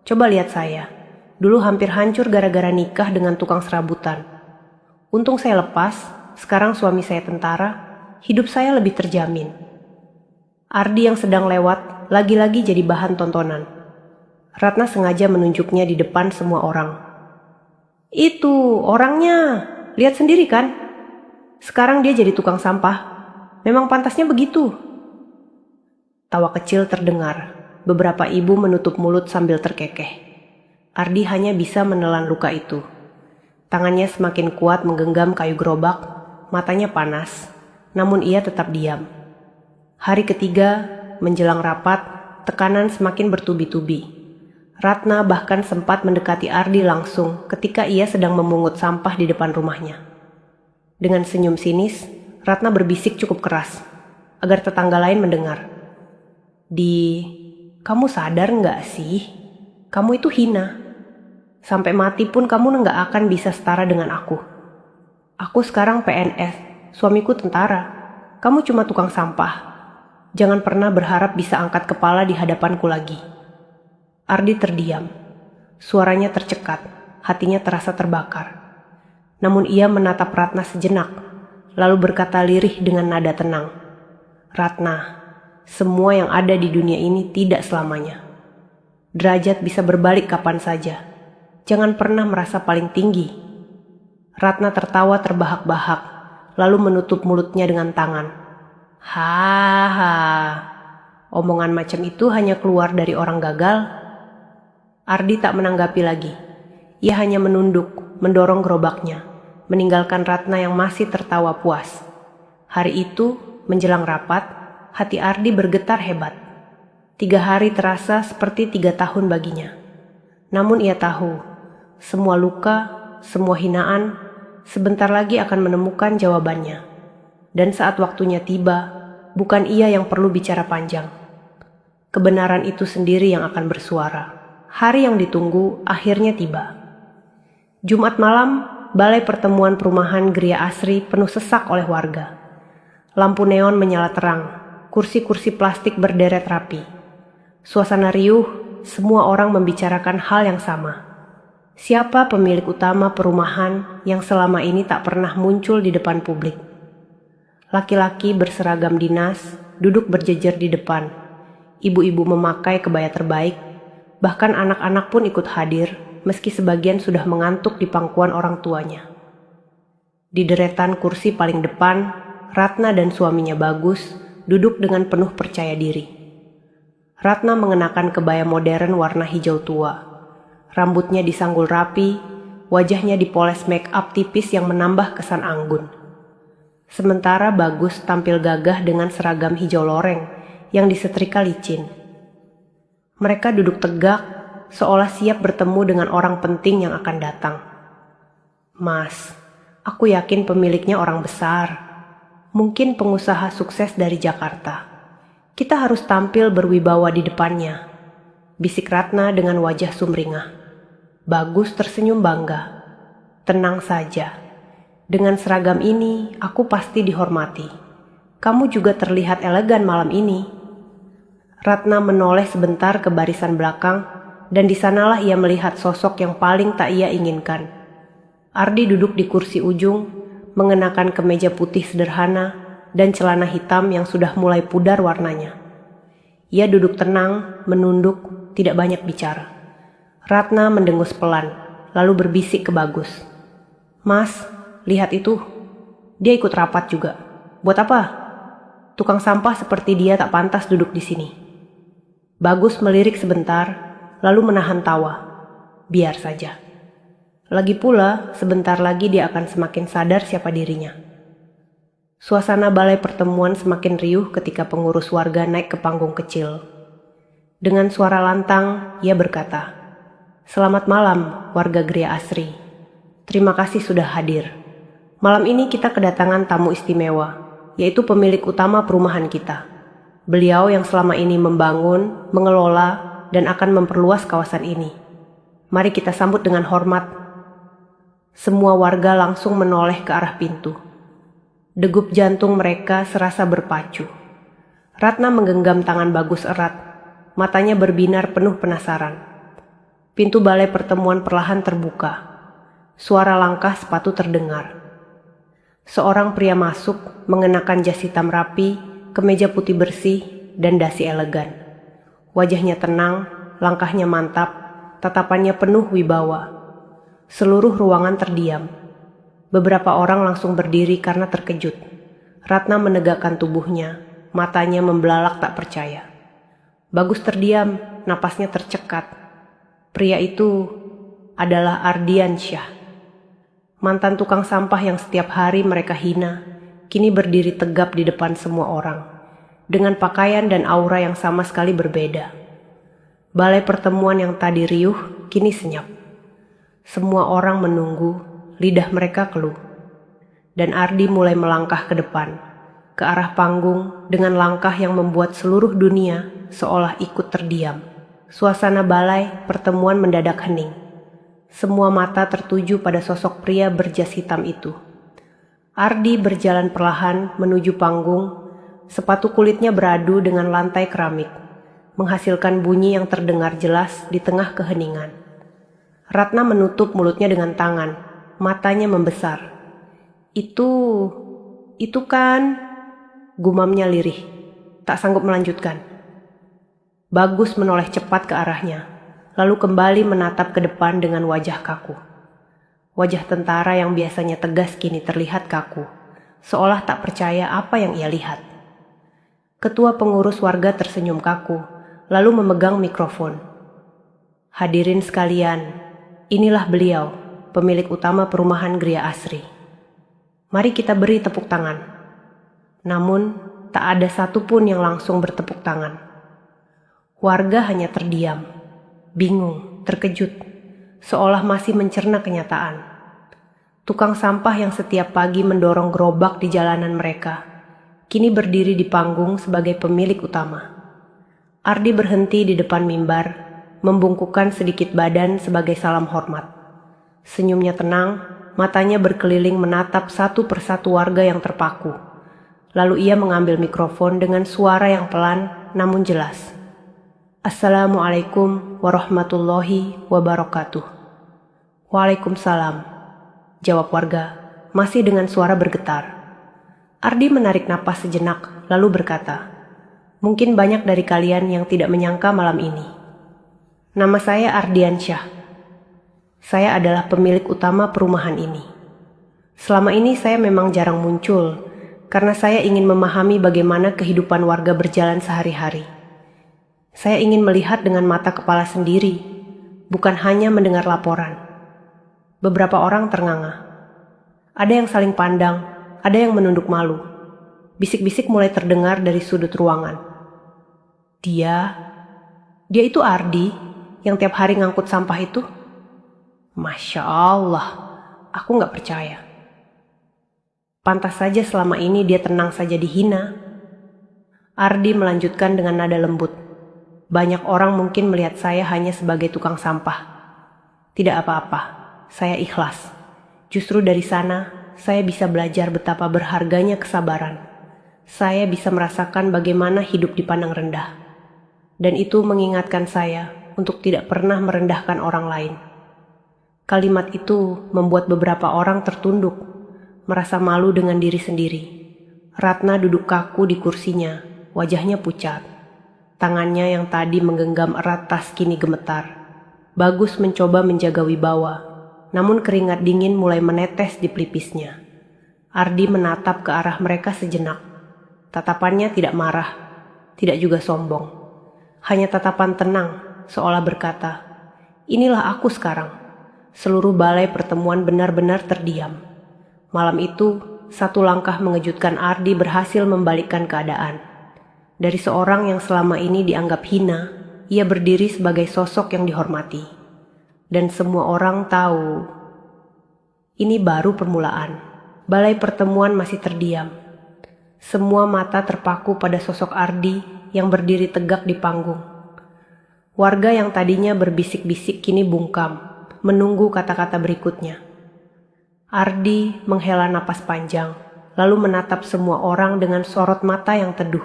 Coba lihat saya, dulu hampir hancur gara-gara nikah dengan tukang serabutan. Untung saya lepas, sekarang suami saya tentara, hidup saya lebih terjamin. Ardi yang sedang lewat lagi-lagi jadi bahan tontonan. Ratna sengaja menunjuknya di depan semua orang. "Itu orangnya, lihat sendiri kan? Sekarang dia jadi tukang sampah. Memang pantasnya begitu." Tawa kecil terdengar. Beberapa ibu menutup mulut sambil terkekeh. Ardi hanya bisa menelan luka itu. Tangannya semakin kuat menggenggam kayu gerobak, matanya panas, namun ia tetap diam. Hari ketiga, menjelang rapat, tekanan semakin bertubi-tubi. Ratna bahkan sempat mendekati Ardi langsung ketika ia sedang memungut sampah di depan rumahnya. Dengan senyum sinis, Ratna berbisik cukup keras, agar tetangga lain mendengar. Kamu sadar nggak sih? Kamu itu hina. Sampai mati pun kamu nggak akan bisa setara dengan aku. Aku sekarang PNS, suamiku tentara. Kamu cuma tukang sampah. Jangan pernah berharap bisa angkat kepala di hadapanku lagi. Ardi terdiam. Suaranya tercekat, hatinya terasa terbakar. Namun ia menatap Ratna sejenak, lalu berkata lirih dengan nada tenang. "Ratna, semua yang ada di dunia ini tidak selamanya. Derajat bisa berbalik kapan saja. Jangan pernah merasa paling tinggi." Ratna tertawa terbahak-bahak, lalu menutup mulutnya dengan tangan. Haha, omongan macam itu hanya keluar dari orang gagal. Ardi tak menanggapi lagi. Ia hanya menunduk, mendorong gerobaknya, meninggalkan Ratna yang masih tertawa puas. Hari itu, menjelang rapat, hati Ardi bergetar hebat. 3 hari terasa seperti 3 tahun baginya. Namun ia tahu, semua luka, semua hinaan, sebentar lagi akan menemukan jawabannya. Dan saat waktunya tiba, bukan ia yang perlu bicara panjang. Kebenaran itu sendiri yang akan bersuara. Hari yang ditunggu akhirnya tiba. Jumat malam, balai pertemuan perumahan Gria Asri penuh sesak oleh warga. Lampu neon menyala terang, kursi-kursi plastik berderet rapi. Suasana riuh, semua orang membicarakan hal yang sama. Siapa pemilik utama perumahan yang selama ini tak pernah muncul di depan publik? Laki-laki berseragam dinas duduk berjejer di depan. Ibu-ibu memakai kebaya terbaik, bahkan anak-anak pun ikut hadir, meski sebagian sudah mengantuk di pangkuan orang tuanya. Di deretan kursi paling depan, Ratna dan suaminya Bagus duduk dengan penuh percaya diri. Ratna mengenakan kebaya modern warna hijau tua. Rambutnya disanggul rapi, wajahnya dipoles make up tipis yang menambah kesan anggun. Sementara Bagus tampil gagah dengan seragam hijau loreng yang disetrika licin. Mereka duduk tegak, seolah siap bertemu dengan orang penting yang akan datang. Mas, aku yakin pemiliknya orang besar. Mungkin pengusaha sukses dari Jakarta. Kita harus tampil berwibawa di depannya, bisik Ratna dengan wajah sumringah. Bagus tersenyum bangga. Tenang saja. Dengan seragam ini, aku pasti dihormati. Kamu juga terlihat elegan malam ini. Ratna menoleh sebentar ke barisan belakang, dan di sanalah ia melihat sosok yang paling tak ia inginkan. Ardi duduk di kursi ujung, mengenakan kemeja putih sederhana dan celana hitam yang sudah mulai pudar warnanya. Ia duduk tenang, menunduk, tidak banyak bicara. Ratna mendengus pelan, lalu berbisik ke Bagus. Mas, lihat itu. Dia ikut rapat juga. Buat apa? Tukang sampah seperti dia tak pantas duduk di sini. Bagus melirik sebentar, lalu menahan tawa. Biar saja. Lagi pula, sebentar lagi dia akan semakin sadar siapa dirinya. Suasana balai pertemuan semakin riuh ketika pengurus warga naik ke panggung kecil. Dengan suara lantang, ia berkata, "Selamat malam, warga Gria Asri. Terima kasih sudah hadir. Malam ini kita kedatangan tamu istimewa, yaitu pemilik utama perumahan kita. Beliau yang selama ini membangun, mengelola, dan akan memperluas kawasan ini. Mari kita sambut dengan hormat." Semua warga langsung menoleh ke arah pintu. Degup jantung mereka serasa berpacu. Ratna menggenggam tangan Bagus erat, matanya berbinar penuh penasaran. Pintu balai pertemuan perlahan terbuka. Suara langkah sepatu terdengar. Seorang pria masuk mengenakan jas hitam rapi, kemeja putih bersih, dan dasi elegan. Wajahnya tenang, langkahnya mantap, tatapannya penuh wibawa. Seluruh ruangan terdiam. Beberapa orang langsung berdiri karena terkejut. Ratna menegakkan tubuhnya, matanya membelalak tak percaya. Bagus terdiam, napasnya tercekat. Pria itu adalah Ardiansyah. Mantan tukang sampah yang setiap hari mereka hina, kini berdiri tegap di depan semua orang, dengan pakaian dan aura yang sama sekali berbeda. Balai pertemuan yang tadi riuh, kini senyap. Semua orang menunggu, lidah mereka keluh. Dan Ardi mulai melangkah ke depan, ke arah panggung dengan langkah yang membuat seluruh dunia seolah ikut terdiam. Suasana balai pertemuan mendadak hening. Semua mata tertuju pada sosok pria berjas hitam itu. Ardi berjalan perlahan menuju panggung, sepatu kulitnya beradu dengan lantai keramik, menghasilkan bunyi yang terdengar jelas di tengah keheningan. Ratna menutup mulutnya dengan tangan, matanya membesar. Itu kan, gumamnya lirih, tak sanggup melanjutkan. Bagus menoleh cepat ke arahnya, lalu kembali menatap ke depan dengan wajah kaku. Wajah tentara yang biasanya tegas kini terlihat kaku, seolah tak percaya apa yang ia lihat. Ketua pengurus warga tersenyum kaku, lalu memegang mikrofon. Hadirin sekalian, inilah beliau, pemilik utama perumahan Gria Asri. Mari kita beri tepuk tangan. Namun, tak ada satupun yang langsung bertepuk tangan. Warga hanya terdiam, bingung, terkejut, seolah masih mencerna kenyataan. Tukang sampah yang setiap pagi mendorong gerobak di jalanan mereka, kini berdiri di panggung sebagai pemilik utama. Ardi berhenti di depan mimbar, membungkukkan sedikit badan sebagai salam hormat. Senyumnya tenang, matanya berkeliling menatap satu persatu warga yang terpaku. Lalu ia mengambil mikrofon dengan suara yang pelan namun jelas. Assalamualaikum warahmatullahi wabarakatuh. Waalaikumsalam, jawab warga, masih dengan suara bergetar. Ardi menarik napas sejenak, lalu berkata, "Mungkin banyak dari kalian yang tidak menyangka malam ini. Nama saya Ardiansyah. Saya adalah pemilik utama perumahan ini. Selama ini saya memang jarang muncul, karena saya ingin memahami bagaimana kehidupan warga berjalan sehari-hari. Saya ingin melihat dengan mata kepala sendiri, bukan hanya mendengar laporan." Beberapa orang ternganga. Ada yang saling pandang, ada yang menunduk malu. Bisik-bisik mulai terdengar dari sudut ruangan. Dia itu Ardi yang tiap hari ngangkut sampah itu? Masya Allah, aku gak percaya. Pantas saja selama ini dia tenang saja dihina. Ardi melanjutkan dengan nada lembut. Banyak orang mungkin melihat saya hanya sebagai tukang sampah. Tidak apa-apa, saya ikhlas. Justru dari sana, saya bisa belajar betapa berharganya kesabaran. Saya bisa merasakan bagaimana hidup dipandang rendah. Dan itu mengingatkan saya untuk tidak pernah merendahkan orang lain. Kalimat itu membuat beberapa orang tertunduk, merasa malu dengan diri sendiri. Ratna duduk kaku di kursinya, wajahnya pucat. Tangannya yang tadi menggenggam erat tas kini gemetar. Bagus mencoba menjaga wibawa, namun keringat dingin mulai menetes di pelipisnya. Ardi menatap ke arah mereka sejenak. Tatapannya tidak marah, tidak juga sombong. Hanya tatapan tenang, seolah berkata, "Inilah aku sekarang." Seluruh balai pertemuan benar-benar terdiam. Malam itu, satu langkah mengejutkan Ardi berhasil membalikkan keadaan. Dari seorang yang selama ini dianggap hina, ia berdiri sebagai sosok yang dihormati. Dan semua orang tahu, ini baru permulaan. Balai pertemuan masih terdiam. Semua mata terpaku pada sosok Ardi yang berdiri tegak di panggung. Warga yang tadinya berbisik-bisik kini bungkam, menunggu kata-kata berikutnya. Ardi menghela napas panjang, lalu menatap semua orang dengan sorot mata yang teduh.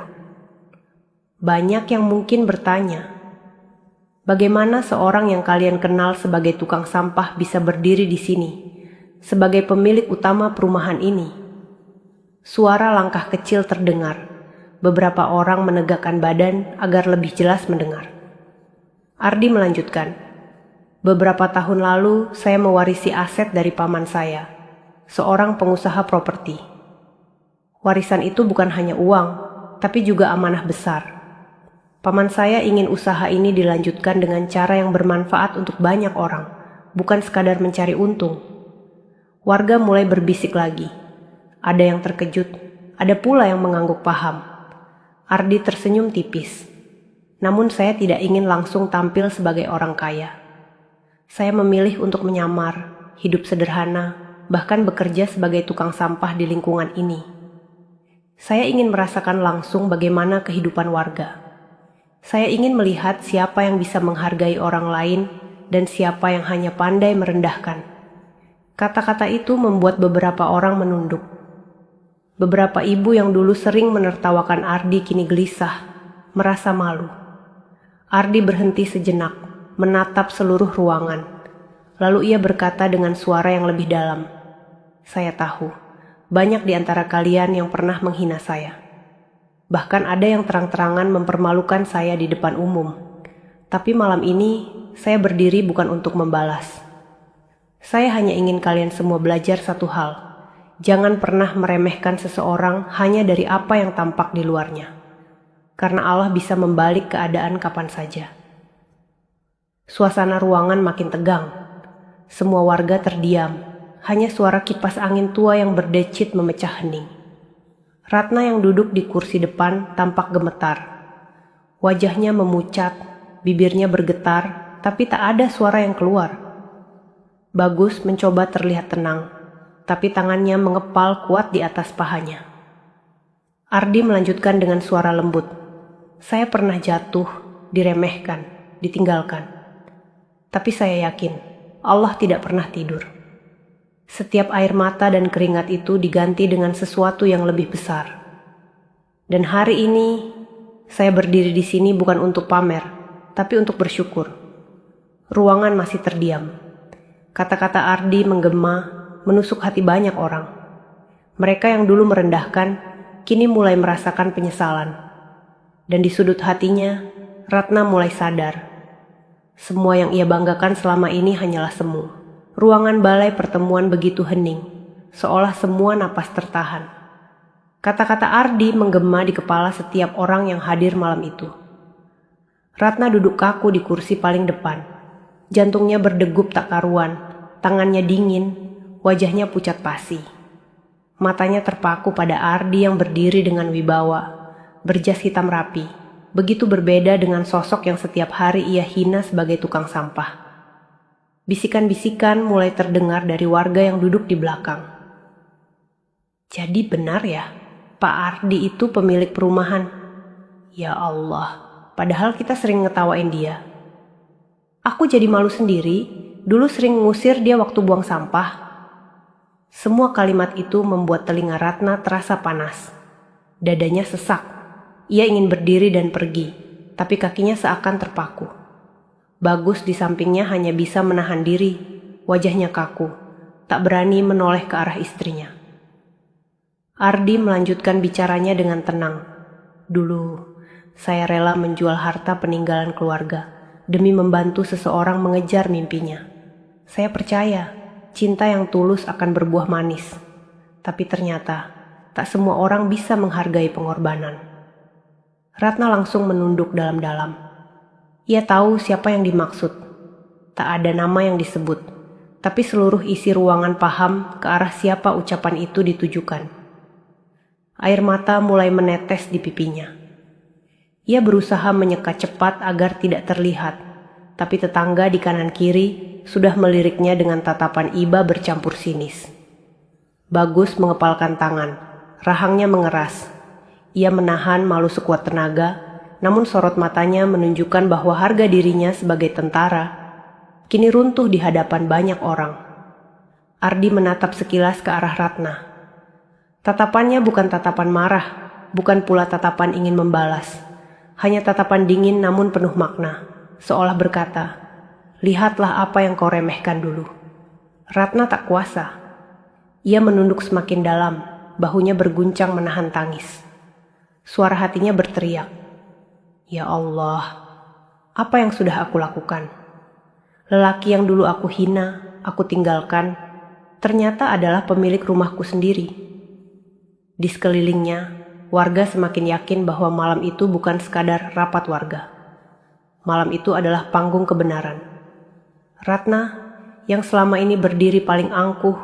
Banyak yang mungkin bertanya, bagaimana seorang yang kalian kenal sebagai tukang sampah bisa berdiri di sini, sebagai pemilik utama perumahan ini? Suara langkah kecil terdengar. Beberapa orang menegakkan badan agar lebih jelas mendengar. Ardi melanjutkan, "Beberapa tahun lalu saya mewarisi aset dari paman saya, seorang pengusaha properti. Warisan itu bukan hanya uang, tapi juga amanah besar. Paman saya ingin usaha ini dilanjutkan dengan cara yang bermanfaat untuk banyak orang, bukan sekadar mencari untung." Warga mulai berbisik lagi. Ada yang terkejut, ada pula yang mengangguk paham. Ardi tersenyum tipis. Namun saya tidak ingin langsung tampil sebagai orang kaya. Saya memilih untuk menyamar, hidup sederhana, bahkan bekerja sebagai tukang sampah di lingkungan ini. Saya ingin merasakan langsung bagaimana kehidupan warga. Saya ingin melihat siapa yang bisa menghargai orang lain dan siapa yang hanya pandai merendahkan. Kata-kata itu membuat beberapa orang menunduk. Beberapa ibu yang dulu sering menertawakan Ardi kini gelisah, merasa malu. Ardi berhenti sejenak, menatap seluruh ruangan. Lalu ia berkata dengan suara yang lebih dalam, "Saya tahu, banyak di antara kalian yang pernah menghina saya. Bahkan ada yang terang-terangan mempermalukan saya di depan umum. Tapi malam ini, saya berdiri bukan untuk membalas. Saya hanya ingin kalian semua belajar satu hal. Jangan pernah meremehkan seseorang hanya dari apa yang tampak di luarnya. Karena Allah bisa membalik keadaan kapan saja." Suasana ruangan makin tegang. Semua warga terdiam. Hanya suara kipas angin tua yang berdecit memecah hening. Ratna yang duduk di kursi depan tampak gemetar. Wajahnya memucat, bibirnya bergetar, tapi tak ada suara yang keluar. Bagus mencoba terlihat tenang, tapi tangannya mengepal kuat di atas pahanya. Ardi melanjutkan dengan suara lembut, "Saya pernah jatuh, diremehkan, ditinggalkan. Tapi saya yakin, Allah tidak pernah tidur. Setiap air mata dan keringat itu diganti dengan sesuatu yang lebih besar. Dan hari ini, saya berdiri di sini bukan untuk pamer, tapi untuk bersyukur." Ruangan masih terdiam. Kata-kata Ardi menggema, menusuk hati banyak orang. Mereka yang dulu merendahkan, kini mulai merasakan penyesalan. Dan di sudut hatinya, Ratna mulai sadar. Semua yang ia banggakan selama ini hanyalah semu. Ruangan balai pertemuan begitu hening, seolah semua napas tertahan. Kata-kata Ardi menggema di kepala setiap orang yang hadir malam itu. Ratna duduk kaku di kursi paling depan. Jantungnya berdegup tak karuan, tangannya dingin, wajahnya pucat pasi. Matanya terpaku pada Ardi yang berdiri dengan wibawa, berjas hitam rapi, begitu berbeda dengan sosok yang setiap hari ia hina sebagai tukang sampah. Bisikan-bisikan mulai terdengar dari warga yang duduk di belakang. Jadi benar ya, Pak Ardi itu pemilik perumahan. Ya Allah, padahal kita sering ngetawain dia. Aku jadi malu sendiri, dulu sering ngusir dia waktu buang sampah. Semua kalimat itu membuat telinga Ratna terasa panas. Dadanya sesak. Ia ingin berdiri dan pergi, tapi kakinya seakan terpaku. Bagus di sampingnya hanya bisa menahan diri, wajahnya kaku, tak berani menoleh ke arah istrinya. Ardi melanjutkan bicaranya dengan tenang. Dulu, saya rela menjual harta peninggalan keluarga demi membantu seseorang mengejar mimpinya. Saya percaya cinta yang tulus akan berbuah manis. Tapi ternyata tak semua orang bisa menghargai pengorbanan. Ratna langsung menunduk dalam-dalam. Ia tahu siapa yang dimaksud. Tak ada nama yang disebut, tapi seluruh isi ruangan paham ke arah siapa ucapan itu ditujukan. Air mata mulai menetes di pipinya. Ia berusaha menyekat cepat agar tidak terlihat, tapi tetangga di kanan kiri sudah meliriknya dengan tatapan iba bercampur sinis. Bagus mengepalkan tangan, rahangnya mengeras. Ia menahan malu sekuat tenaga, namun sorot matanya menunjukkan bahwa harga dirinya sebagai tentara kini runtuh di hadapan banyak orang. Ardi menatap sekilas ke arah Ratna. Tatapannya bukan tatapan marah, bukan pula tatapan ingin membalas. Hanya tatapan dingin namun penuh makna, seolah berkata, "Lihatlah apa yang kau remehkan dulu." Ratna tak kuasa. Ia menunduk semakin dalam, bahunya berguncang menahan tangis. Suara hatinya berteriak, "Ya Allah, apa yang sudah aku lakukan? Lelaki yang dulu aku hina, aku tinggalkan, ternyata adalah pemilik rumahku sendiri." Di sekelilingnya, warga semakin yakin bahwa malam itu bukan sekadar rapat warga. Malam itu adalah panggung kebenaran. Ratna, yang selama ini berdiri paling angkuh,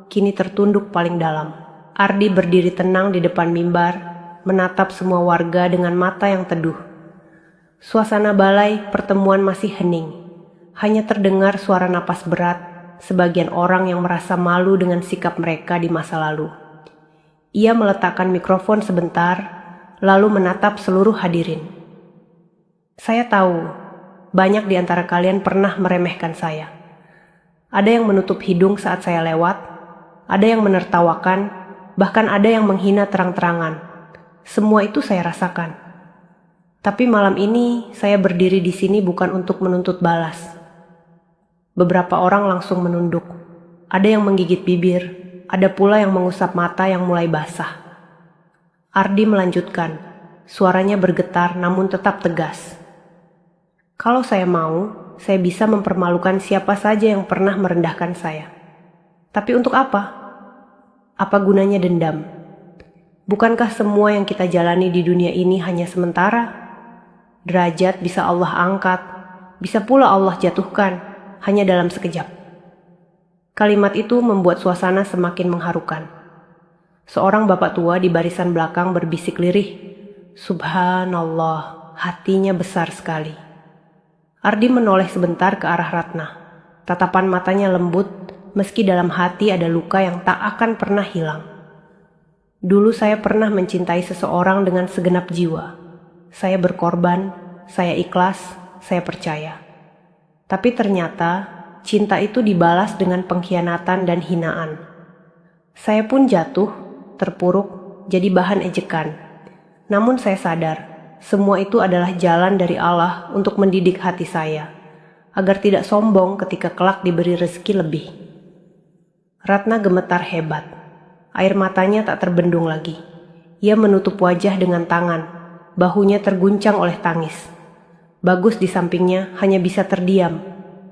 kini tertunduk paling dalam. Ardi berdiri tenang di depan mimbar, menatap semua warga dengan mata yang teduh. Suasana balai pertemuan masih hening. Hanya terdengar suara napas berat, sebagian orang yang merasa malu dengan sikap mereka di masa lalu. Ia meletakkan mikrofon sebentar, lalu menatap seluruh hadirin. Saya tahu, banyak di antara kalian pernah meremehkan saya. Ada yang menutup hidung saat saya lewat, ada yang menertawakan, bahkan ada yang menghina terang-terangan. Semua itu saya rasakan. Tapi malam ini saya berdiri di sini bukan untuk menuntut balas. Beberapa orang langsung menunduk. Ada yang menggigit bibir, ada pula yang mengusap mata yang mulai basah. Ardi melanjutkan, suaranya bergetar namun tetap tegas. Kalau saya mau, saya bisa mempermalukan siapa saja yang pernah merendahkan saya. Tapi untuk apa? Apa gunanya dendam? Bukankah semua yang kita jalani di dunia ini hanya sementara? Derajat bisa Allah angkat, bisa pula Allah jatuhkan, hanya dalam sekejap. Kalimat itu membuat suasana semakin mengharukan. Seorang bapak tua di barisan belakang berbisik lirih, "Subhanallah, hatinya besar sekali." Ardi menoleh sebentar ke arah Ratna. Tatapan matanya lembut, meski dalam hati ada luka yang tak akan pernah hilang. Dulu saya pernah mencintai seseorang dengan segenap jiwa. Saya berkorban, saya ikhlas, saya percaya. Tapi ternyata cinta itu dibalas dengan pengkhianatan dan hinaan. Saya pun jatuh, terpuruk, jadi bahan ejekan. Namun saya sadar, semua itu adalah jalan dari Allah untuk mendidik hati saya, agar tidak sombong ketika kelak diberi rezeki lebih. Ratna gemetar hebat. Air matanya tak terbendung lagi. Ia menutup wajah dengan tangan, bahunya terguncang oleh tangis. Bagus di sampingnya hanya bisa terdiam,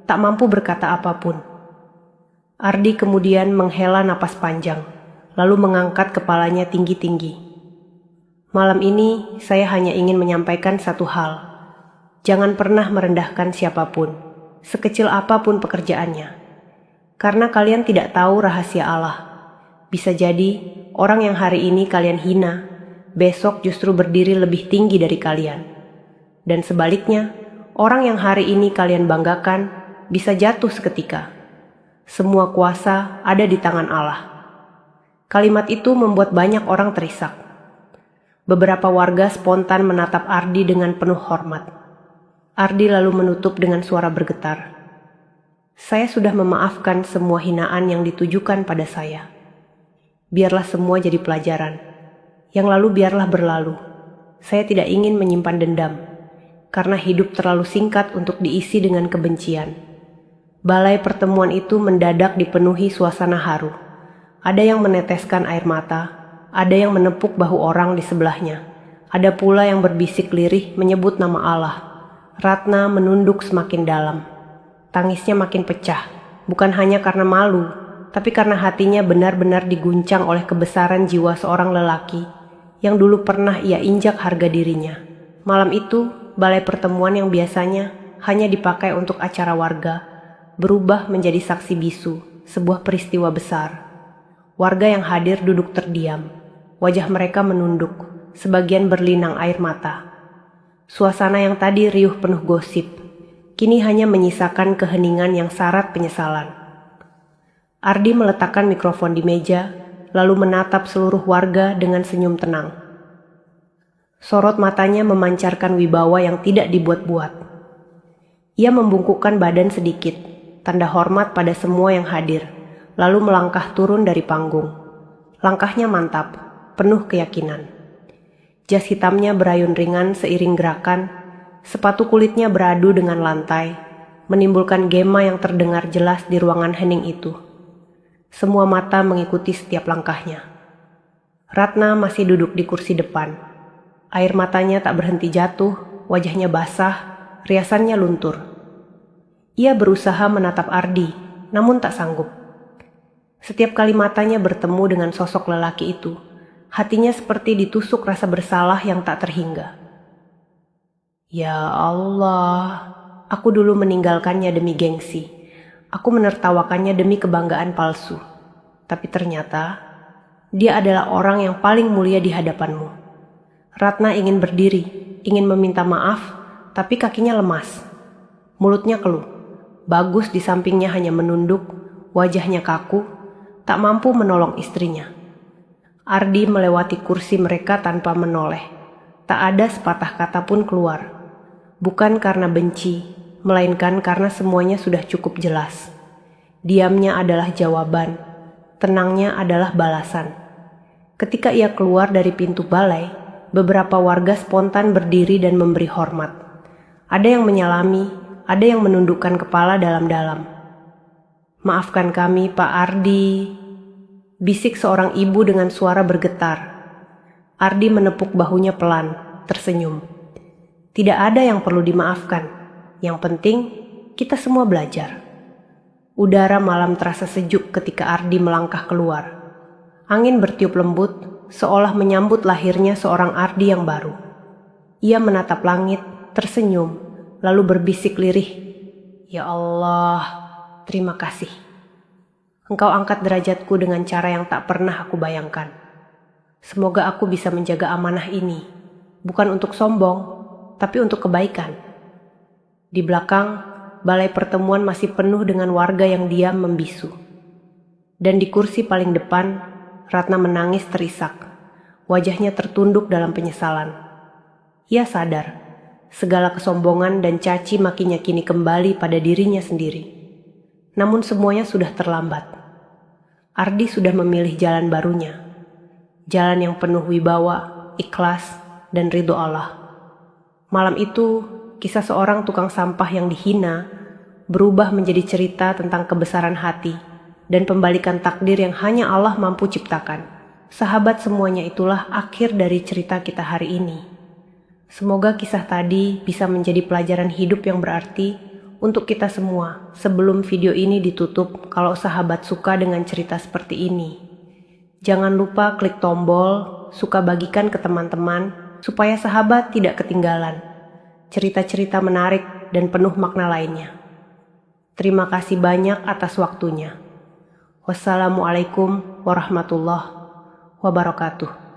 tak mampu berkata apapun. Ardi kemudian menghela napas panjang, lalu mengangkat kepalanya tinggi-tinggi. Malam ini saya hanya ingin menyampaikan satu hal. Jangan pernah merendahkan siapapun, sekecil apapun pekerjaannya. Karena kalian tidak tahu rahasia Allah. Bisa jadi orang yang hari ini kalian hina, besok justru berdiri lebih tinggi dari kalian. Dan sebaliknya, orang yang hari ini kalian banggakan bisa jatuh seketika. Semua kuasa ada di tangan Allah. Kalimat itu membuat banyak orang terisak. Beberapa warga spontan menatap Ardi dengan penuh hormat. Ardi lalu menutup dengan suara bergetar. Saya sudah memaafkan semua hinaan yang ditujukan pada saya. Biarlah semua jadi pelajaran. Yang lalu biarlah berlalu. Saya tidak ingin menyimpan dendam, karena hidup terlalu singkat untuk diisi dengan kebencian. Balai pertemuan itu mendadak dipenuhi suasana haru. Ada yang meneteskan air mata, ada yang menepuk bahu orang di sebelahnya. Ada pula yang berbisik lirih menyebut nama Allah. Ratna menunduk semakin dalam. Tangisnya makin pecah, bukan hanya karena malu, tapi karena hatinya benar-benar diguncang oleh kebesaran jiwa seorang lelaki yang dulu pernah ia injak harga dirinya. Malam itu, balai pertemuan yang biasanya hanya dipakai untuk acara warga, berubah menjadi saksi bisu, sebuah peristiwa besar. Warga yang hadir duduk terdiam, wajah mereka menunduk, sebagian berlinang air mata. Suasana yang tadi riuh penuh gosip, kini hanya menyisakan keheningan yang syarat penyesalan. Ardi meletakkan mikrofon di meja, lalu menatap seluruh warga dengan senyum tenang. Sorot matanya memancarkan wibawa yang tidak dibuat-buat. Ia membungkukkan badan sedikit, tanda hormat pada semua yang hadir, lalu melangkah turun dari panggung. Langkahnya mantap, penuh keyakinan. Jas hitamnya berayun ringan seiring gerakan. Sepatu kulitnya beradu dengan lantai, menimbulkan gema yang terdengar jelas di ruangan hening itu. Semua mata mengikuti setiap langkahnya. Ratna masih duduk di kursi depan. Air matanya tak berhenti jatuh, wajahnya basah, riasannya luntur. Ia berusaha menatap Ardi, namun tak sanggup. Setiap kali matanya bertemu dengan sosok lelaki itu, hatinya seperti ditusuk rasa bersalah yang tak terhingga. Ya Allah, aku dulu meninggalkannya demi gengsi. Aku menertawakannya demi kebanggaan palsu. Tapi ternyata, dia adalah orang yang paling mulia di hadapanmu. Ratna ingin berdiri, ingin meminta maaf, tapi kakinya lemas. Mulutnya keluh. Bagus di sampingnya hanya menunduk, wajahnya kaku, tak mampu menolong istrinya. Ardi melewati kursi mereka tanpa menoleh. Tak ada sepatah kata pun keluar. Bukan karena benci, melainkan karena semuanya sudah cukup jelas. Diamnya adalah jawaban, tenangnya adalah balasan. Ketika ia keluar dari pintu balai, beberapa warga spontan berdiri dan memberi hormat. Ada yang menyalami, ada yang menundukkan kepala dalam-dalam. Maafkan kami, Pak Ardi, bisik seorang ibu dengan suara bergetar. Ardi menepuk bahunya pelan, tersenyum. Tidak ada yang perlu dimaafkan. Yang penting, kita semua belajar. Udara malam terasa sejuk ketika Ardi melangkah keluar. Angin bertiup lembut, seolah menyambut lahirnya seorang Ardi yang baru. Ia menatap langit, tersenyum, lalu berbisik lirih. Ya Allah, terima kasih. Engkau angkat derajatku dengan cara yang tak pernah aku bayangkan. Semoga aku bisa menjaga amanah ini, bukan untuk sombong, tapi untuk kebaikan. Di belakang, balai pertemuan masih penuh dengan warga yang diam membisu. Dan di kursi paling depan, Ratna menangis terisak. Wajahnya tertunduk dalam penyesalan. Ia sadar, segala kesombongan dan caci makinya kini kembali pada dirinya sendiri. Namun semuanya sudah terlambat. Ardi sudah memilih jalan barunya. Jalan yang penuh wibawa, ikhlas, dan ridho Allah. Malam itu, kisah seorang tukang sampah yang dihina berubah menjadi cerita tentang kebesaran hati dan pembalikan takdir yang hanya Allah mampu ciptakan. Sahabat, semuanya itulah akhir dari cerita kita hari ini. Semoga kisah tadi bisa menjadi pelajaran hidup yang berarti untuk kita semua. Sebelum video ini ditutup, kalau sahabat suka dengan cerita seperti ini, jangan lupa klik tombol suka, bagikan ke teman-teman supaya sahabat tidak ketinggalan cerita-cerita menarik dan penuh makna lainnya. Terima kasih banyak atas waktunya. Wassalamualaikum warahmatullahi wabarakatuh.